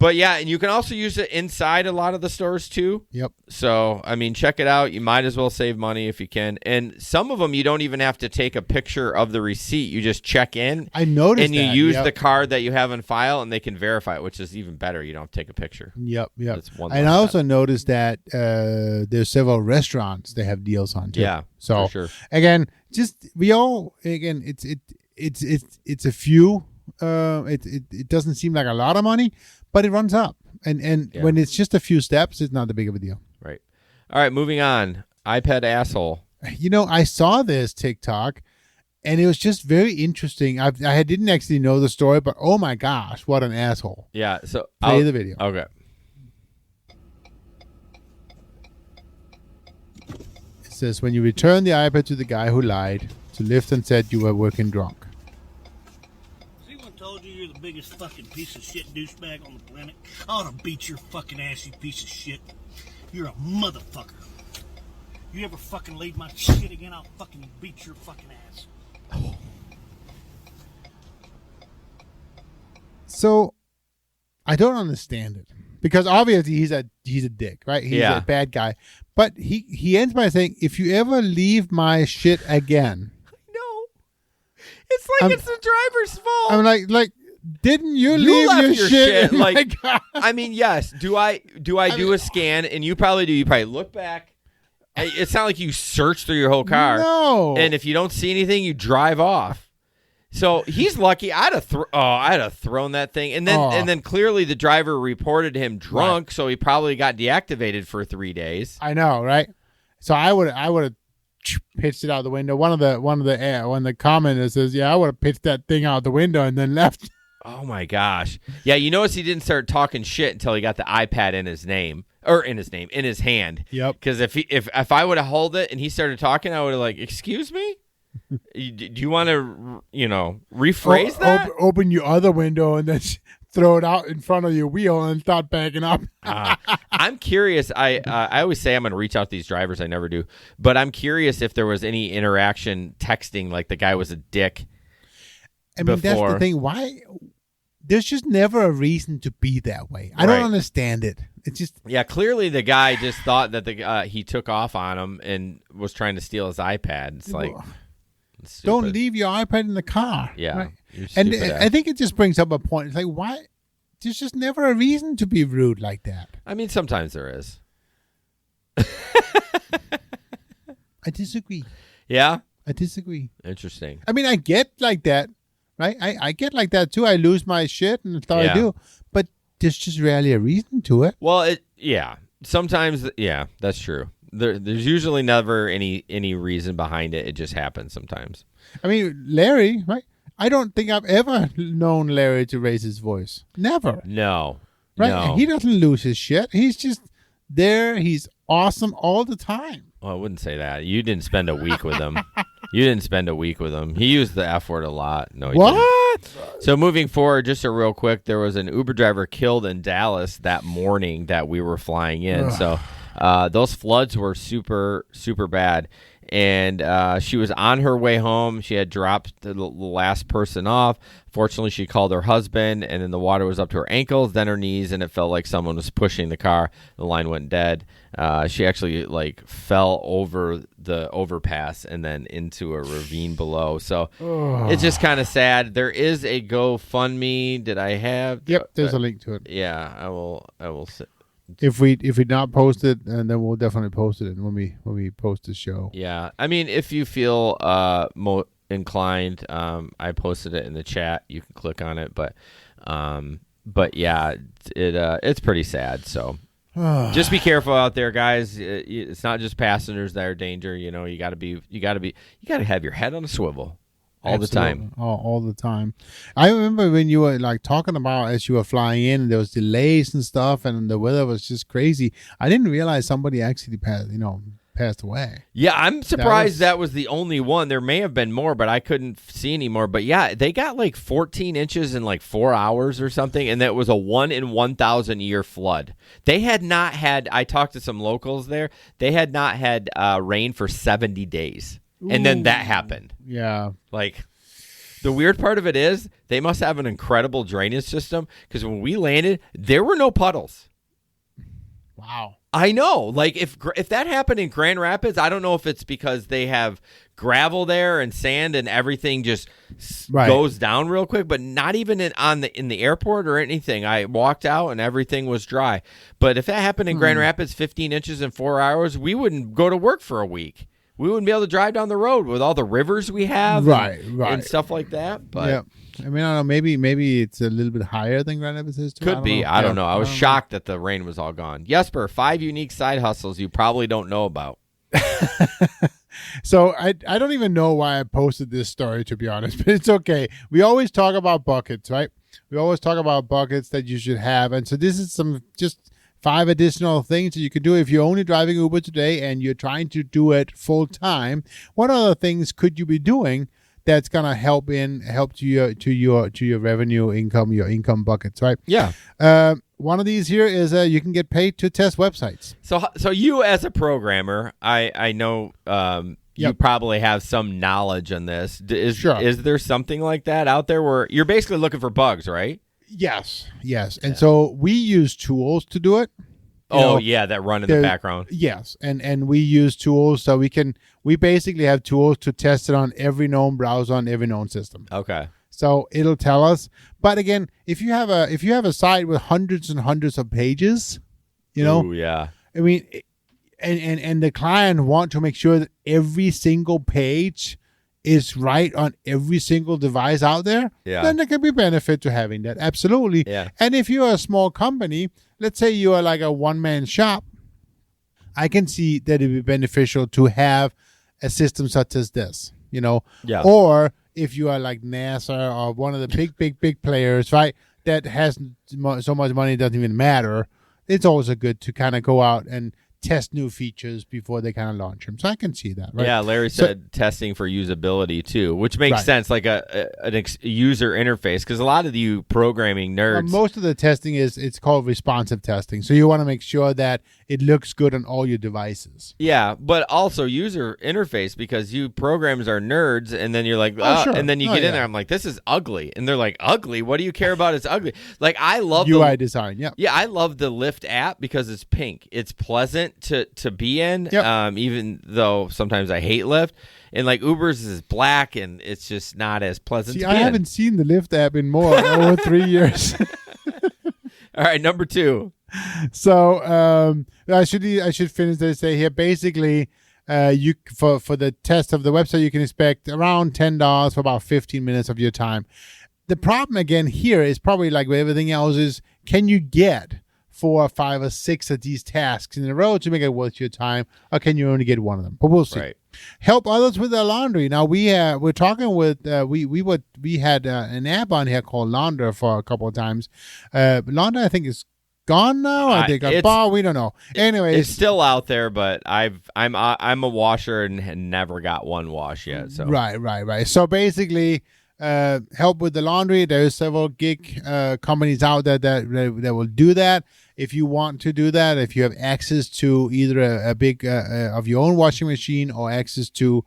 But yeah, and you can also use it inside a lot of the stores too. Yep. So, I mean, check it out. You might as well save money if you can. And some of them, you don't even have to take a picture of the receipt. You just check in. I noticed and you that. use the card that you have on file, and they can verify it, which is even better. You don't have to take a picture. Yep. That's one and I also noticed that there's several restaurants they have deals on too. Yeah. So for sure. Again, it's a few. It doesn't seem like a lot of money, but it runs up. And when it's just a few steps, it's not that big of a deal. Right. All right, moving on. iPad asshole. I saw this TikTok, and it was just very interesting. I didn't actually know the story, but oh my gosh, what an asshole. Yeah, so Play the video. Okay. It says, when you return the iPad to the guy who lied to Lyft and said you were working drunk. Told you you're the biggest fucking piece of shit douchebag on the planet. I ought to beat your fucking ass, you piece of shit. You're a motherfucker. You ever fucking leave my shit again, I'll fucking beat your fucking ass. So, I don't understand it. Because obviously he's a dick, right? He's a bad guy. But he ends by saying, if you ever leave my shit again... It's like it's the driver's fault. I'm like, didn't you leave your shit? Like, I mean, yes. Do I do a scan? And you probably do. You probably look back. It's not like you search through your whole car. No. And if you don't see anything, you drive off. So he's lucky. I'd have thrown that thing. And then clearly the driver reported him drunk, right. So he probably got deactivated for 3 days. I know, right? So I would have pitched it out the window. One of the commenters says, "Yeah, I would have pitched that thing out the window and then left." Oh my gosh! Yeah, you notice he didn't start talking shit until he got the iPad in his hand. Yep. Because if I would have held it and he started talking, I would have excuse me. Do you want to rephrase that? Open your other window and then throw it out in front of your wheel and start backing up. I'm curious. I always say I'm going to reach out to these drivers. I never do. But I'm curious if there was any interaction texting, like the guy was a dick. I mean, that's the thing. Why? There's just never a reason to be that way. I don't understand it. It's just... Yeah, clearly the guy just thought that he took off on him and was trying to steal his iPad. It's like... Don't leave your iPad in the car. Yeah. Right? And I think it just brings up a point. It's like, why? There's just never a reason to be rude like that. I mean, sometimes there is. I disagree. Yeah? I disagree. Interesting. I mean, I get like that, right? I get like that too. I lose my shit and that's all I do. But there's just rarely a reason to it. Well, sometimes, that's true. There's usually never any reason behind it. It just happens sometimes. I mean, Larry, right? I don't think I've ever known Larry to raise his voice. Never. No. Right? No. He doesn't lose his shit. He's just there. He's awesome all the time. Well, I wouldn't say that. You didn't spend a week with him. He used the F word a lot. No, he what? Didn't. So moving forward, just a real quick, there was an Uber driver killed in Dallas that morning that we were flying in. Ugh. So those floods were super, super bad. And she was on her way home. She had dropped the last person off. Fortunately, she called her husband, and then the water was up to her ankles, then her knees, and it felt like someone was pushing the car. The line went dead. She actually fell over the overpass and then into a ravine below. So it's just kind of sad. There is a GoFundMe. Did I have? Yep, there's a link to it. Yeah, I will. If we not post it, and then we'll definitely post it when we post the show. Yeah, I mean, if you feel inclined, I posted it in the chat. You can click on it, but yeah, it's pretty sad. So just be careful out there, guys. It's not just passengers that are danger. You got to have your head on a swivel. All the time. All the time. I remember when you were talking about as you were flying in, and there was delays and stuff, and the weather was just crazy. I didn't realize somebody actually passed away. Yeah, I'm surprised that was the only one. There may have been more, but I couldn't see any more. But yeah, they got 14 inches in 4 hours or something, and that was a 1 in 1,000 year flood. They had not had, I talked to some locals there, they had not had rain for 70 days. And then that happened. Yeah. The weird part of it is they must have an incredible drainage system because when we landed, there were no puddles. Wow. I know. Like if that happened in Grand Rapids, I don't know if it's because they have gravel there and sand and everything just goes down real quick, but not even in the airport or anything. I walked out and everything was dry. But if that happened in Grand Rapids, 15 inches in 4 hours, we wouldn't go to work for a week. We wouldn't be able to drive down the road with all the rivers we have and stuff like that. But yeah. I mean, I don't know. Maybe it's a little bit higher than Grand Rapids is too. Could be. I don't know. I was shocked that the rain was all gone. Jesper, 5 unique side hustles you probably don't know about. So I don't even know why I posted this story, to be honest, but it's okay. We always talk about buckets, right? We always talk about buckets that you should have. And so this is some just 5 additional things that you could do if you're only driving Uber today and you're trying to do it full time. What other things could you be doing that's gonna help to your revenue income, your income buckets, right? Yeah. One of these here is you can get paid to test websites. So you as a programmer, I know you probably have some knowledge on this. Is there something like that out there where you're basically looking for bugs, right? Yes. And so we use tools to do it. That run in the background. Yes, and we use tools so we basically have tools to test it on every known browser on every known system. Okay. So it'll tell us. But again, if you have a site with hundreds and hundreds of pages, Ooh, yeah. I mean, and the client want to make sure that every single page is right on every single device out there, then there can be benefit to having that. Absolutely. Yeah. And if you're a small company, let's say you are like a one-man shop, I can see that it'd be beneficial to have a system such as this, or if you are like NASA or one of the big players, right, that has so much money it doesn't even matter, it's also good to kind of go out and test new features before they kind of launch them. So I can see that, right? Yeah, Larry said testing for usability too, which makes sense, like a user interface, because a lot of you programming nerds... most of the testing it's called responsive testing. So you want to make sure that it looks good on all your devices. Yeah, but also user interface, because you programmers are nerds, and then you're like, sure. And then you get in there, I'm like, this is ugly. And they're like, ugly? What do you care about? It's ugly. Like, I love UI design, yeah. Yeah, I love the Lyft app because it's pink. It's pleasant to be in, even though sometimes I hate Lyft. And like Uber's is black, and it's just not as pleasant to be I in. haven't seen the Lyft app in over 3 years. All right, number 2. So I should finish this day here. Basically, you for the test of the website, you can expect around $10 for about 15 minutes of your time. The problem again here is probably like with everything else is, can you get 4 or 5 or 6 of these tasks in a row to make it worth your time, or can you only get one of them? But we'll see. Right. Help others with their laundry. Now we're talking with we had an app on here called Launder for a couple of times. Launder I think is gone now. I think we don't know. Anyway, it's still out there, but I'm a washer and never got one wash yet. So right. So basically, help with the laundry. There's several gig companies out there that will do that. If you want to do that, if you have access to either a big of your own washing machine or access to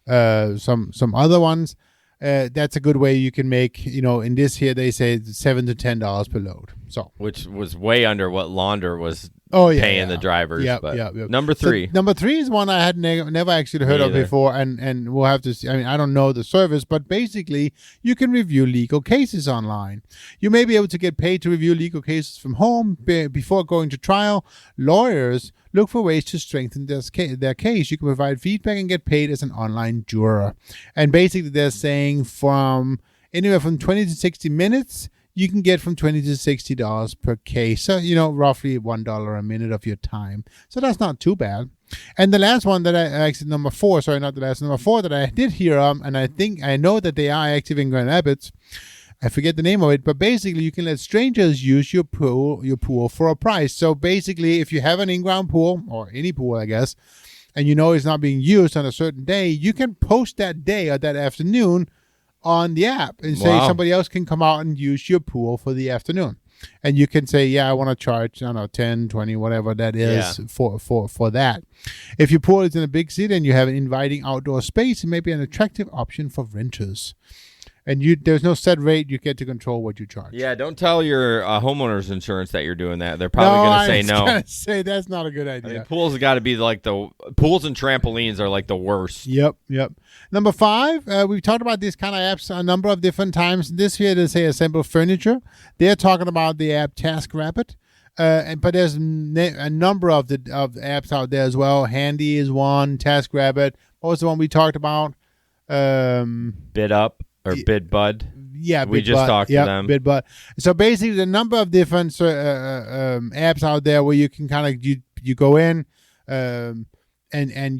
some other ones, that's a good way you can make, in this here, they say $7 to $10 per load. So, which was way under what Launder was paying the drivers. Yep. Number 3. So, number 3 is one I had never actually heard of before, and we'll have to see. I mean, I don't know the service, but basically, you can review legal cases online. You may be able to get paid to review legal cases from home before going to trial. Lawyers look for ways to strengthen their case. You can provide feedback and get paid as an online juror. And basically, they're saying from anywhere from 20 to 60 minutes, you can get from $20 to $60 per case. So, roughly $1 a minute of your time. So that's not too bad. And the last one that number 4 that I did hear and I know that they are active in Grand Rapids. I forget the name of it, but basically you can let strangers use your pool for a price. So basically, if you have an in-ground pool, or any pool, I guess, and it's not being used on a certain day, you can post that day or that afternoon on the app and say somebody else can come out and use your pool for the afternoon. And you can say, I want to charge, I don't know, 10, 20, whatever that is for that. If your pool is in a big city and you have an inviting outdoor space, it may be an attractive option for renters. And there's no set rate. You get to control what you charge. Yeah, don't tell your homeowner's insurance that you're doing that. They're probably going to say no. I was going to say that's not a good idea. I mean, pools have got to be like pools and trampolines are like the worst. Yep. Number 5, we've talked about these kind of apps a number of different times. This here, they say assemble furniture. They're talking about the app TaskRabbit. But there's a number of the apps out there as well. Handy is one. TaskRabbit. What was the one we talked about? BidUp or BidBud. Yeah, we just talked to them. BidBud. So basically, the number of different apps out there where you can kind of you go in, and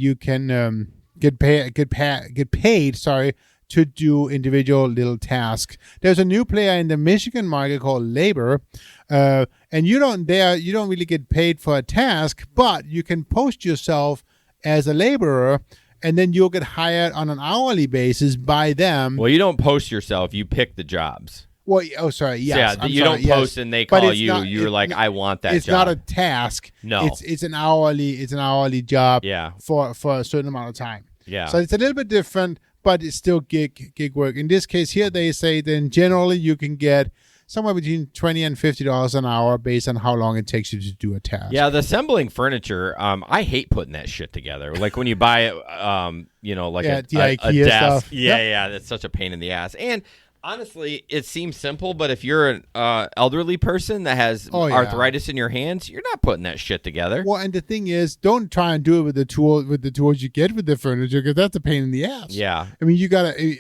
you can get paid. Sorry. To do individual little tasks. There's a new player in the Michigan market called Labor, and you don't really get paid for a task, but you can post yourself as a laborer, and then you'll get hired on an hourly basis by them. Well, you don't post yourself; you pick the jobs. Well, yes. Yeah, you don't post and they call you. You're like, I want that job. It's not a task. No, it's an hourly job. Yeah. For a certain amount of time. Yeah. So it's a little bit different. But it's still gig work. In this case here, they say then generally you can get somewhere between $20 and $50 an hour based on how long it takes you to do a task. Yeah, the assembling furniture, I hate putting that shit together. Like when you buy it, like a IKEA desk. stuff. Yeah, that's such a pain in the ass. And honestly, it seems simple, but if you're an elderly person that has arthritis in your hands, you're not putting that shit together. Well, and the thing is, don't try and do it with the tools you get with the furniture, because that's a pain in the ass. Yeah. I mean, you gotta.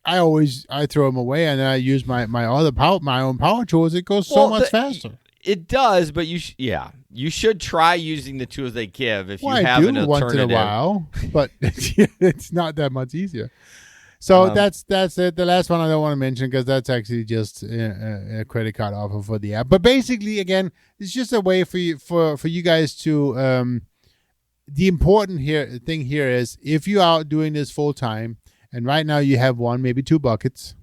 I throw them away, and then I use my own power tools. It goes so much faster. It does, but you should try using the tools they give if you have I do an alternative. once in a while, but it's not that much easier. So that's it. The last one I don't want to mention because that's actually just a credit card offer for the app. But basically, again, it's just a way for you guys to. The important thing here is if you are doing this full time, and right now you have one, maybe 2 buckets,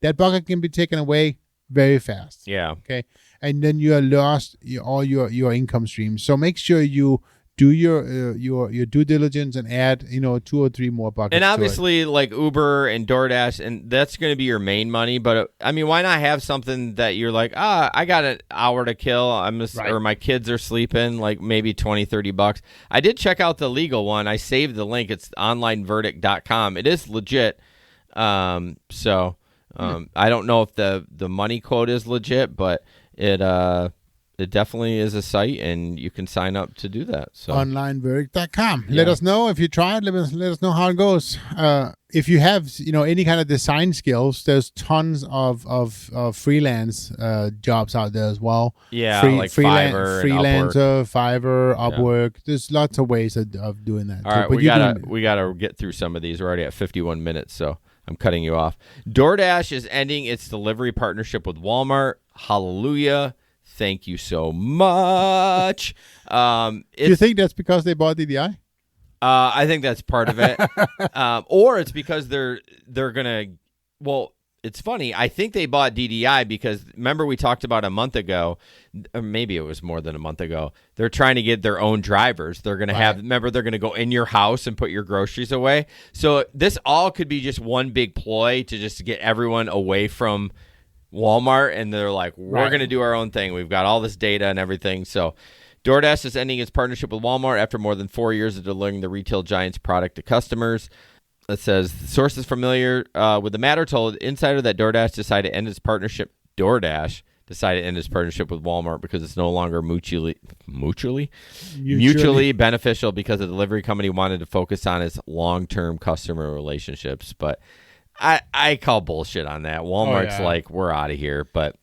that bucket can be taken away very fast. Yeah. Okay. And then you are lost all your income streams. So make sure you do your due diligence and add 2 or 3 more buckets. And obviously, like Uber and Doordash, and that's going to be your main money. But I mean, why not have something that you're like, I got an hour to kill. Or my kids are sleeping, like maybe $20-$30. I did check out the legal one. I saved the link. It's onlineverdict.com. It is legit. I don't know if the money code is legit, but it definitely is a site, and you can sign up to do that. So onlineverdict.com. Let us know if you tried. Let us know how it goes. If you have any kind of design skills, there's tons of freelance jobs out there as well. Yeah, like Fiverr, freelancer, Fiverr, Yeah. Upwork. There's lots of ways of doing that. All right, but we gotta get through some of these. We're already at 51 minutes, so I'm cutting you off. Doordash is ending its delivery partnership with Walmart. Hallelujah. Thank you so much. Do you think that's because they bought DDI? I think that's part of it. Or it's because they're gonna. Well, it's funny. I think they bought DDI because remember we talked about a month ago, or maybe it was more than a month ago. They're trying to get their own drivers. They're gonna have. Remember, they're gonna go in your house and put your groceries away. So this all could be just one big ploy to just get everyone away from Walmart, and they're like, we're going to do our own thing. We've got all this data and everything. So DoorDash is ending its partnership with Walmart after more than 4 years of delivering the retail giant's product to customers. It says, sources familiar with the matter told Insider that DoorDash decided to end its partnership. DoorDash decided to end its partnership with Walmart because it's no longer mutually beneficial because the delivery company wanted to focus on its long-term customer relationships. But I call bullshit on that. Walmart's like, we're out of here. But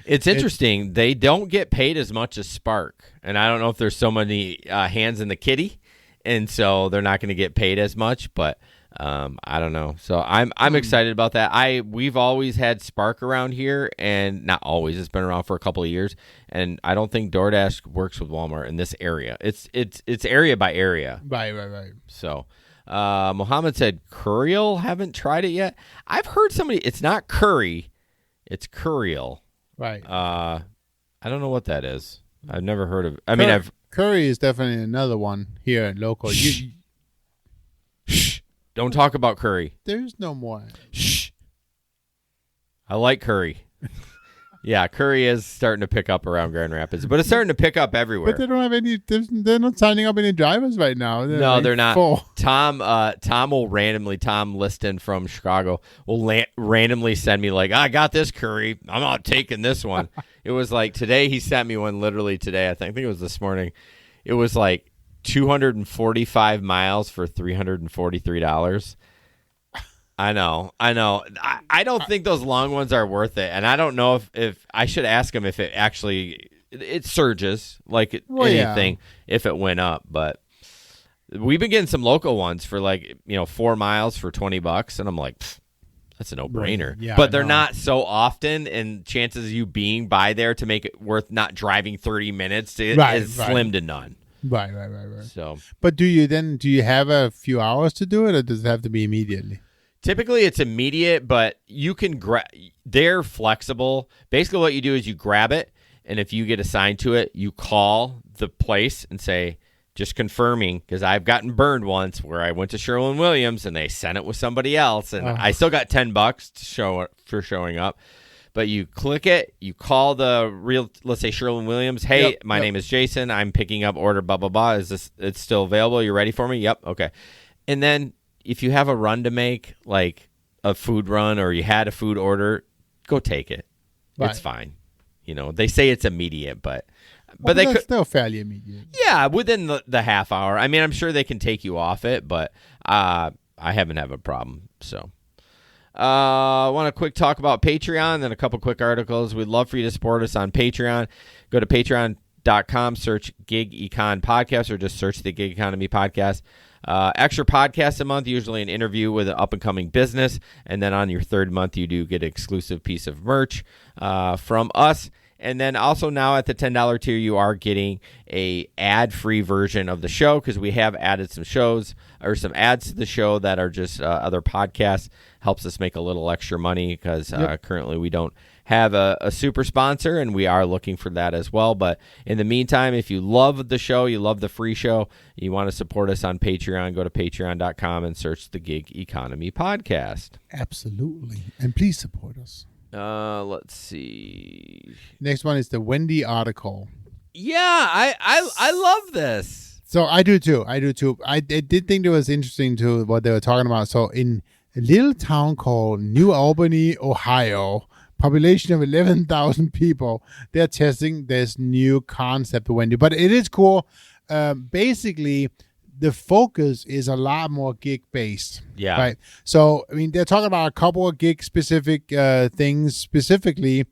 it's interesting. They don't get paid as much as Spark. And I don't know if there's so many hands in the kitty, and so they're not going to get paid as much. But I don't know. So I'm excited about that. We've always had Spark around here, and not always. It's been around for a couple of years. And I don't think DoorDash works with Walmart in this area. It's area by area. Right. So. Mohammed said Curial. Haven't tried it yet. I've heard somebody. It's not curry. It's Curial. Right. I don't know what that is. I've never heard of. Curry is definitely another one here in local. Shh. Don't talk about curry. There's no more. Shh. I like curry. Yeah, curry is starting to pick up around Grand Rapids, but it's starting to pick up everywhere. But they don't have any. They're not signing up any drivers right now. They're not. Full. Tom Liston from Chicago will randomly send me like, I got this curry. I'm not taking this one. It was like today. He sent me one literally today. I think it was this morning. It was like 245 miles for $343. I know. I don't think those long ones are worth it, and I don't know if I should ask him if it actually it surges like anything if it went up. But we've been getting some local ones for 4 miles for $20, and I'm like, that's a no-brainer. Yeah, but they're not so often, and chances of you being by there to make it worth not driving 30 minutes is slim to none. Right. So, but do you have a few hours to do it, or does it have to be immediately? Typically, it's immediate, but you can they're flexible. Basically, what you do is you grab it, and if you get assigned to it, you call the place and say, just confirming, because I've gotten burned once where I went to Sherwin-Williams, and they sent it with somebody else, and I still got $10 for showing up. But you click it, you call the real, let's say Sherwin-Williams, hey, my name is Jason, I'm picking up order, blah, blah, blah. It's still available? You ready for me? Yep, okay. And then if you have a run to make, like a food run, or you had a food order, go take it. Right. It's fine. They say it's immediate, but they could still fairly immediate. Yeah, within the half hour. I mean, I'm sure they can take you off it, but I haven't had a problem. So, I want to quick talk about Patreon, then a couple quick articles. We'd love for you to support us on Patreon. Go to patreon.com, search Gig Econ Podcast, or just search the Gig Economy Podcast. Extra podcasts a month, usually an interview with an up-and-coming business, and then on your third month, you do get an exclusive piece of merch from us. And then also now at the $10 tier, you are getting a ad-free version of the show, because we have added some shows or some ads to the show that are just other podcasts. Helps us make a little extra money, because currently we don't have a super sponsor, and we are looking for that as well. But in the meantime, if you love the show, you love the free show, you want to support us on Patreon, go to patreon.com and search the Gig Economy Podcast. Absolutely. And please support us. Let's see. Next one is the Wendy article. Yeah, I love this. So I do too. I did think it was interesting to what they were talking about. So in a little town called New Albany, Ohio, population of 11,000 people, they're testing this new concept of Wendy. But it is cool. Basically, the focus is a lot more gig-based. Yeah. Right. So, I mean, they're talking about a couple of gig-specific things. Specifically,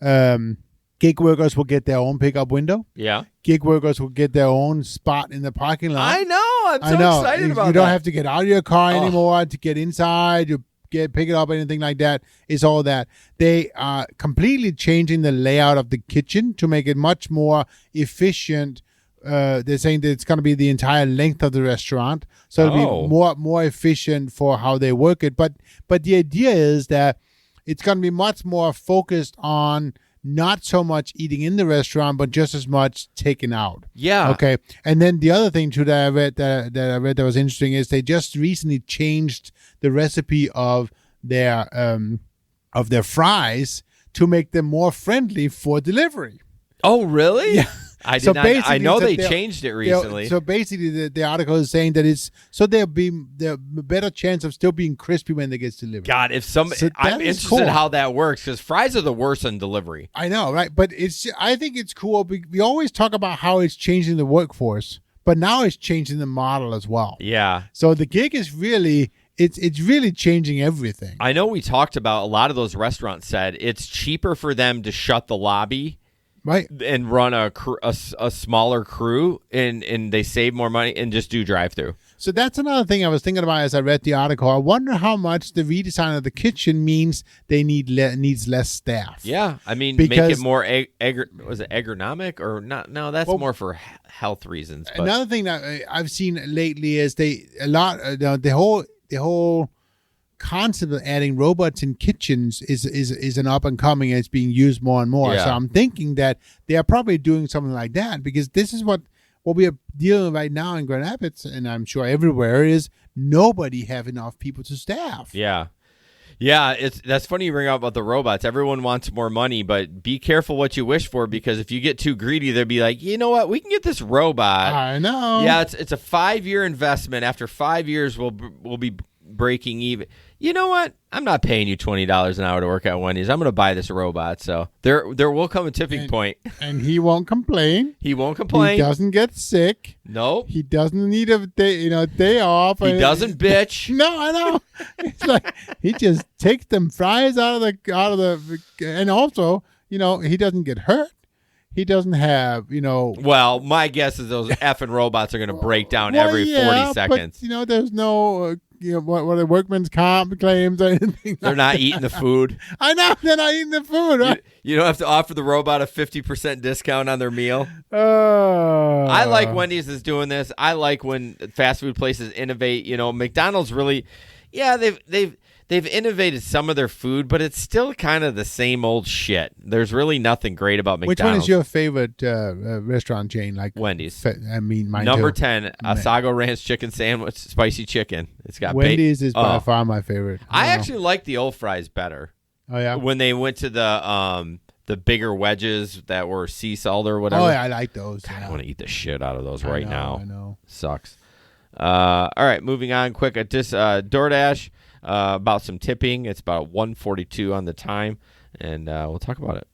gig workers will get their own pickup window. Yeah. Gig workers will get their own spot in the parking lot. I know. I'm so excited about that. You don't have to get out of your car anymore to get inside. You pick it up, anything like that. It's all that. They are completely changing the layout of the kitchen to make it much more efficient. They're saying that it's going to be the entire length of the restaurant, so it'll be more efficient for how they work it. But the idea is that it's going to be much more focused on not so much eating in the restaurant, but just as much taken out. Yeah. Okay. And then the other thing too that I read that was interesting is they just recently changed the recipe of their fries to make them more friendly for delivery. Oh, really? Yeah. I did not. I know they changed it recently. So basically, the article is saying that there'll be a better chance of still being crispy when they get delivered. God, I'm interested in how that works, because fries are the worst on delivery. I know, right? But I think it's cool. We always talk about how it's changing the workforce, but now it's changing the model as well. Yeah. So the gig is really. It's really changing everything. I know we talked about a lot of those restaurants said it's cheaper for them to shut the lobby. Right. And run a smaller crew, and they save more money and just do drive-through. So that's another thing I was thinking about as I read the article. I wonder how much the redesign of the kitchen means they needs less staff. Yeah, I mean, make it more was it ergonomic or not? No, that's more for health reasons. But. Another thing that I've seen lately is the whole concept of adding robots in kitchens is an up and coming, and it's being used more and more. Yeah. So I'm thinking that they are probably doing something like that, because this is what we are dealing with right now in Grand Rapids, and I'm sure everywhere, is nobody have enough people to staff. Yeah. Yeah, that's funny you bring up about the robots. Everyone wants more money, but be careful what you wish for, because if you get too greedy, they'll be like, you know what, we can get this robot. I know. Yeah, it's a 5-year investment. After 5 years, we'll be breaking even. You know what? I'm not paying you $20 an hour to work at Wendy's. I'm going to buy this robot. So there will come a tipping point. And he won't complain. He won't complain. He doesn't get sick. Nope. He doesn't need a day off. He doesn't bitch. No, I know. It's like he just takes them fries out of the, and also, he doesn't get hurt. He doesn't have, Well, my guess is those effing robots are going to break down every 40 seconds. But, there's no, what a workman's comp claims or anything. They're not eating the food. I know, they're not eating the food. Right? You don't have to offer the robot a 50% discount on their meal. I like Wendy's is doing this. I like when fast food places innovate. McDonald's really, they've innovated some of their food, but it's still kind of the same old shit. There's really nothing great about McDonald's. Which one is your favorite restaurant chain? Like Wendy's. Mine Number too. 10, Asago Ranch chicken sandwich, spicy chicken. It's got Wendy's is by far my favorite. I actually like the old fries better. Oh yeah. When they went to the bigger wedges that were sea salt or whatever. Oh yeah, I like those. God, I want to eat the shit out of those right now. I know. Sucks. All right, moving on quick. At this DoorDash. About some tipping. It's about 1:42 on the time, and we'll talk about it.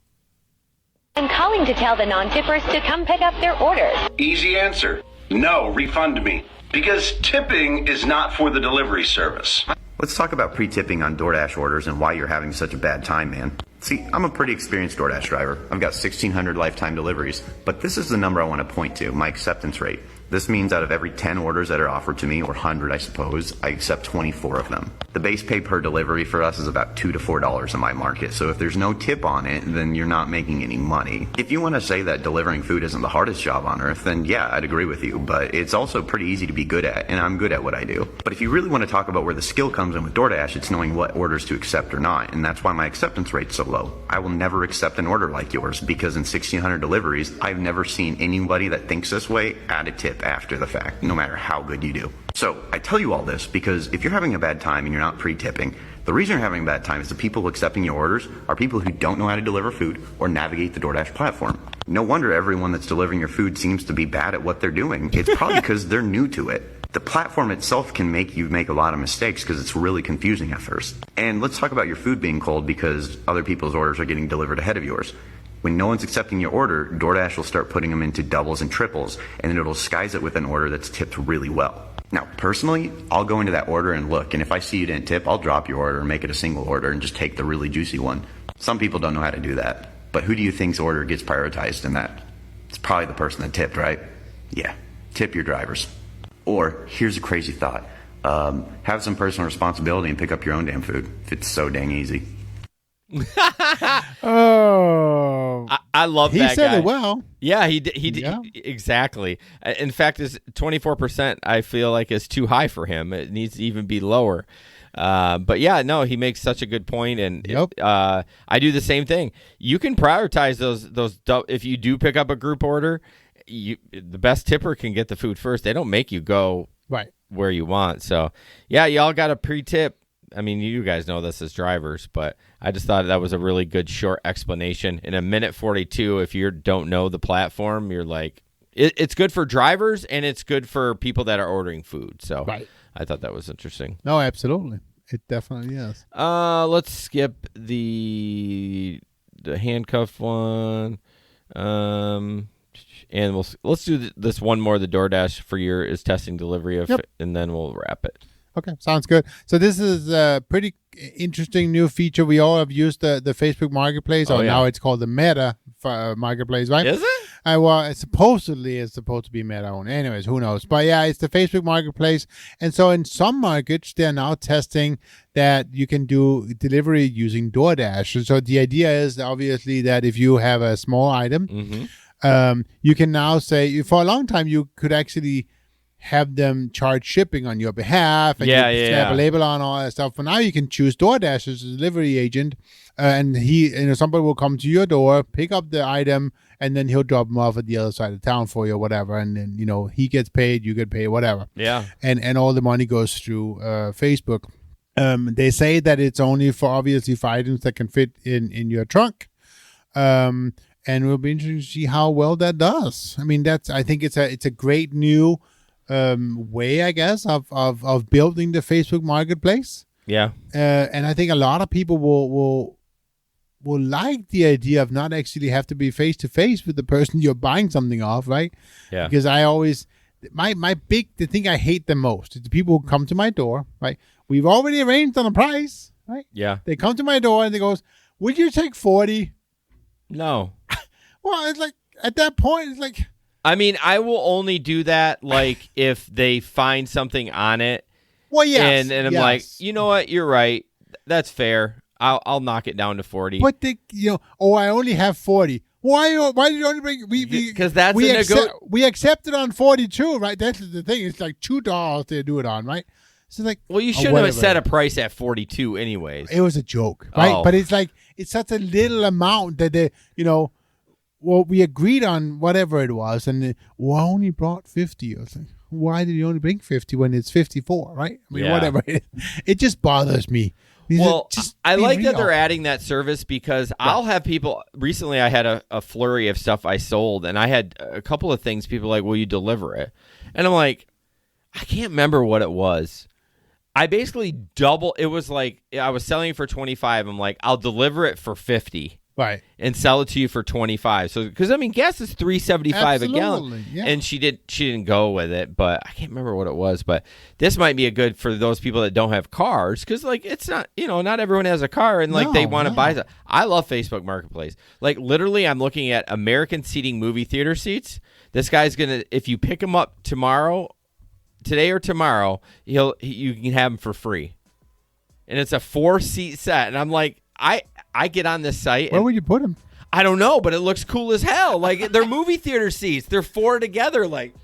I'm calling to tell the non-tippers to come pick up their orders. Easy answer. No, refund me. Because tipping is not for the delivery service. Let's talk about pre-tipping on DoorDash orders and why you're having such a bad time, man. See, I'm a pretty experienced DoorDash driver. I've got 1,600 lifetime deliveries, but this is the number I want to point to, my acceptance rate. This means out of every 10 orders that are offered to me, or 100 I suppose, I accept 24 of them. The base pay per delivery for us is about $2 to $4 in my market, so if there's no tip on it, then you're not making any money. If you want to say that delivering food isn't the hardest job on earth, then yeah, I'd agree with you, but it's also pretty easy to be good at, and I'm good at what I do. But if you really want to talk about where the skill comes in with DoorDash, it's knowing what orders to accept or not, and that's why my acceptance rate's so low. I will never accept an order like yours, because in 1,600 deliveries, I've never seen anybody that thinks this way add a tip after the fact, no matter how good you do. So I tell you all this because if you're having a bad time and you're not pre-tipping, the reason you're having a bad time is the people accepting your orders are people who don't know how to deliver food or navigate the DoorDash platform. No wonder everyone that's delivering your food seems to be bad at what they're doing. It's probably because they're new to it. The platform itself can make you make a lot of mistakes because it's really confusing at first. And let's talk about your food being cold because other people's orders are getting delivered ahead of yours. When no one's accepting your order, DoorDash will start putting them into doubles and triples, and then it'll disguise it with an order that's tipped really well. Now, personally, I'll go into that order and look, and if I see you didn't tip, I'll drop your order and make it a single order and just take the really juicy one. Some people don't know how to do that, but who do you think's order gets prioritized in that? It's probably the person that tipped, right? Yeah, tip your drivers. Or, here's a crazy thought. Have some personal responsibility and pick up your own damn food, if it's so dang easy. Oh, I love that guy. He said it well. Yeah, he did. Yeah. Exactly. In fact, his 24% I feel like is too high for him. It needs to even be lower. But yeah, no, he makes such a good point, and yep. I do the same thing. You can prioritize those. If you do pick up a group order, the best tipper can get the food first. They don't make you go right where you want. So yeah, y'all got a pre-tip. I mean, you guys know this as drivers, but I just thought that was a really good short explanation. In a minute 42, if you don't know the platform, you're like, it's good for drivers and it's good for people that are ordering food. So right. I thought that was interesting. No, absolutely. It definitely is. Let's skip the handcuff one. And let's do this one more. The DoorDash for your is testing delivery of, yep. And then we'll wrap it. Okay, sounds good. So this is a pretty interesting new feature. We all have used the Facebook Marketplace, or now it's called the Meta Marketplace, right? Is it? Well, it's supposed to be Meta owned. Anyways, who knows? But yeah, it's the Facebook Marketplace. And so in some markets, they're now testing that you can do delivery using DoorDash. And so the idea is obviously that if you have a small item, mm-hmm. You can now say, for a long time, you could actually have them charge shipping on your behalf and slap a label on all that stuff. But now you can choose DoorDash as a delivery agent, and somebody will come to your door, pick up the item, and then he'll drop them off at the other side of town for you or whatever. And then he gets paid, you get paid, whatever. Yeah. And all the money goes through Facebook. They say that it's only for obviously for items that can fit in your trunk. And we'll be interested to see how well that does. I mean, I think it's a great new way, I guess, of building the Facebook Marketplace. Yeah. And I think a lot of people will like the idea of not actually have to be face to face with the person you're buying something off, right? Yeah. Because I always the thing I hate the most is the people who come to my door, right? We've already arranged on a price, right? Yeah. They come to my door and they goes, "Would you take 40?" No. Well, it's like at that point, it's like. I mean, I will only do that like if they find something on it. Well, yes. And I'm like, you know what? You're right. That's fair. I'll knock it down to 40. But I only have 40. Why did you only bring? Because that's we accepted on 42, right? That's the thing. It's like $2 they do it on, right? So like, well, you shouldn't have set a price at 42, anyways. It was a joke, right? Oh. But it's like it's such a little amount that they, well, we agreed on whatever it was, and I only brought 50. I was like, why did you only bring 50 when it's 54, right? I mean, whatever. It just bothers me. Well, I like that they're adding that service because I'll have people. Recently, I had a flurry of stuff I sold, and I had a couple of things. People were like, will you deliver it? And I'm like, I can't remember what it was. I basically it was like I was selling it for 25. I'm like, I'll deliver it for 50. Right. And sell it to you for 25. So, because I mean, gas is $3.75 a gallon, yeah. and she didn't go with it, but I can't remember what it was. But this might be a good for those people that don't have cars, because like it's not, not everyone has a car, and like they want to buy. I love Facebook Marketplace. Like literally, I'm looking at American Seating movie theater seats. This guy's gonna, if you pick him up today or tomorrow, you can have him for free, and it's a 4-seat set, and I'm like, I get on this site. Where would you put them? I don't know, but it looks cool as hell. Like they're movie theater seats. They're 4 together. Like,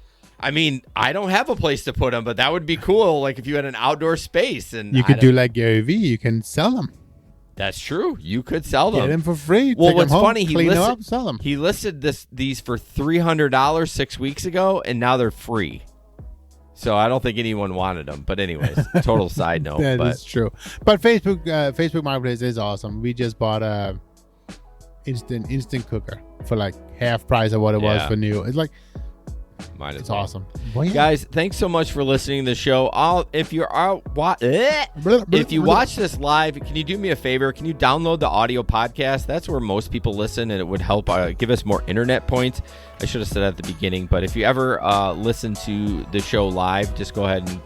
I mean, I don't have a place to put them, but that would be cool. Like if you had an outdoor space, and you could do like Gary Vee. You can sell them. That's true. You could sell them. Get them for free. Well, take what's them home, funny? sell them. He listed these for $300 6 weeks ago, and now they're free. So I don't think anyone wanted them. But anyways, total side note. That is true. But Facebook Marketplace is awesome. We just bought a instant cooker for like half price of what it was for new. It's like it's awesome. Well, yeah. Guys, thanks so much for listening to the show. If you watch this live, can you do me a favor? Can you download the audio podcast? That's where most people listen, and it would help give us more internet points. I should have said that at the beginning, but if you ever listen to the show live, just go ahead and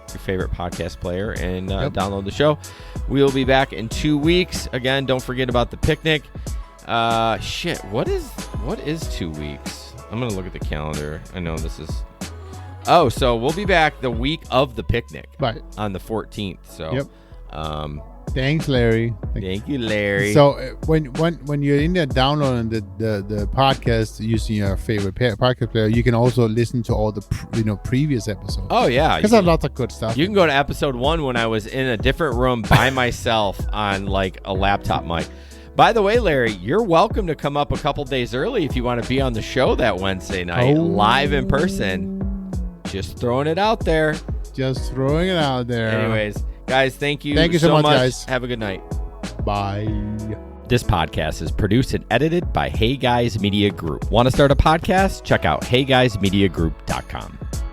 your favorite podcast player and download the show. We'll be back in 2 weeks. Again, don't forget about the picnic. What is 2 weeks? I'm going to look at the calendar. I know this is... Oh, so we'll be back the week of the picnic. Right. On the 14th. So, thanks, Larry. Thank you, Larry. So when you're in there downloading the podcast using your favorite podcast player, you can also listen to all the previous episodes. Oh, yeah. Because there's lots of good stuff. You can go to episode 1 when I was in a different room by myself on like a laptop mic. By the way, Larry, you're welcome to come up a couple days early if you want to be on the show that Wednesday night, live in person. Just throwing it out there. Anyways, guys, thank you so much, guys. Have a good night. Bye. This podcast is produced and edited by Hey Guys Media Group. Want to start a podcast? Check out heyguysmediagroup.com.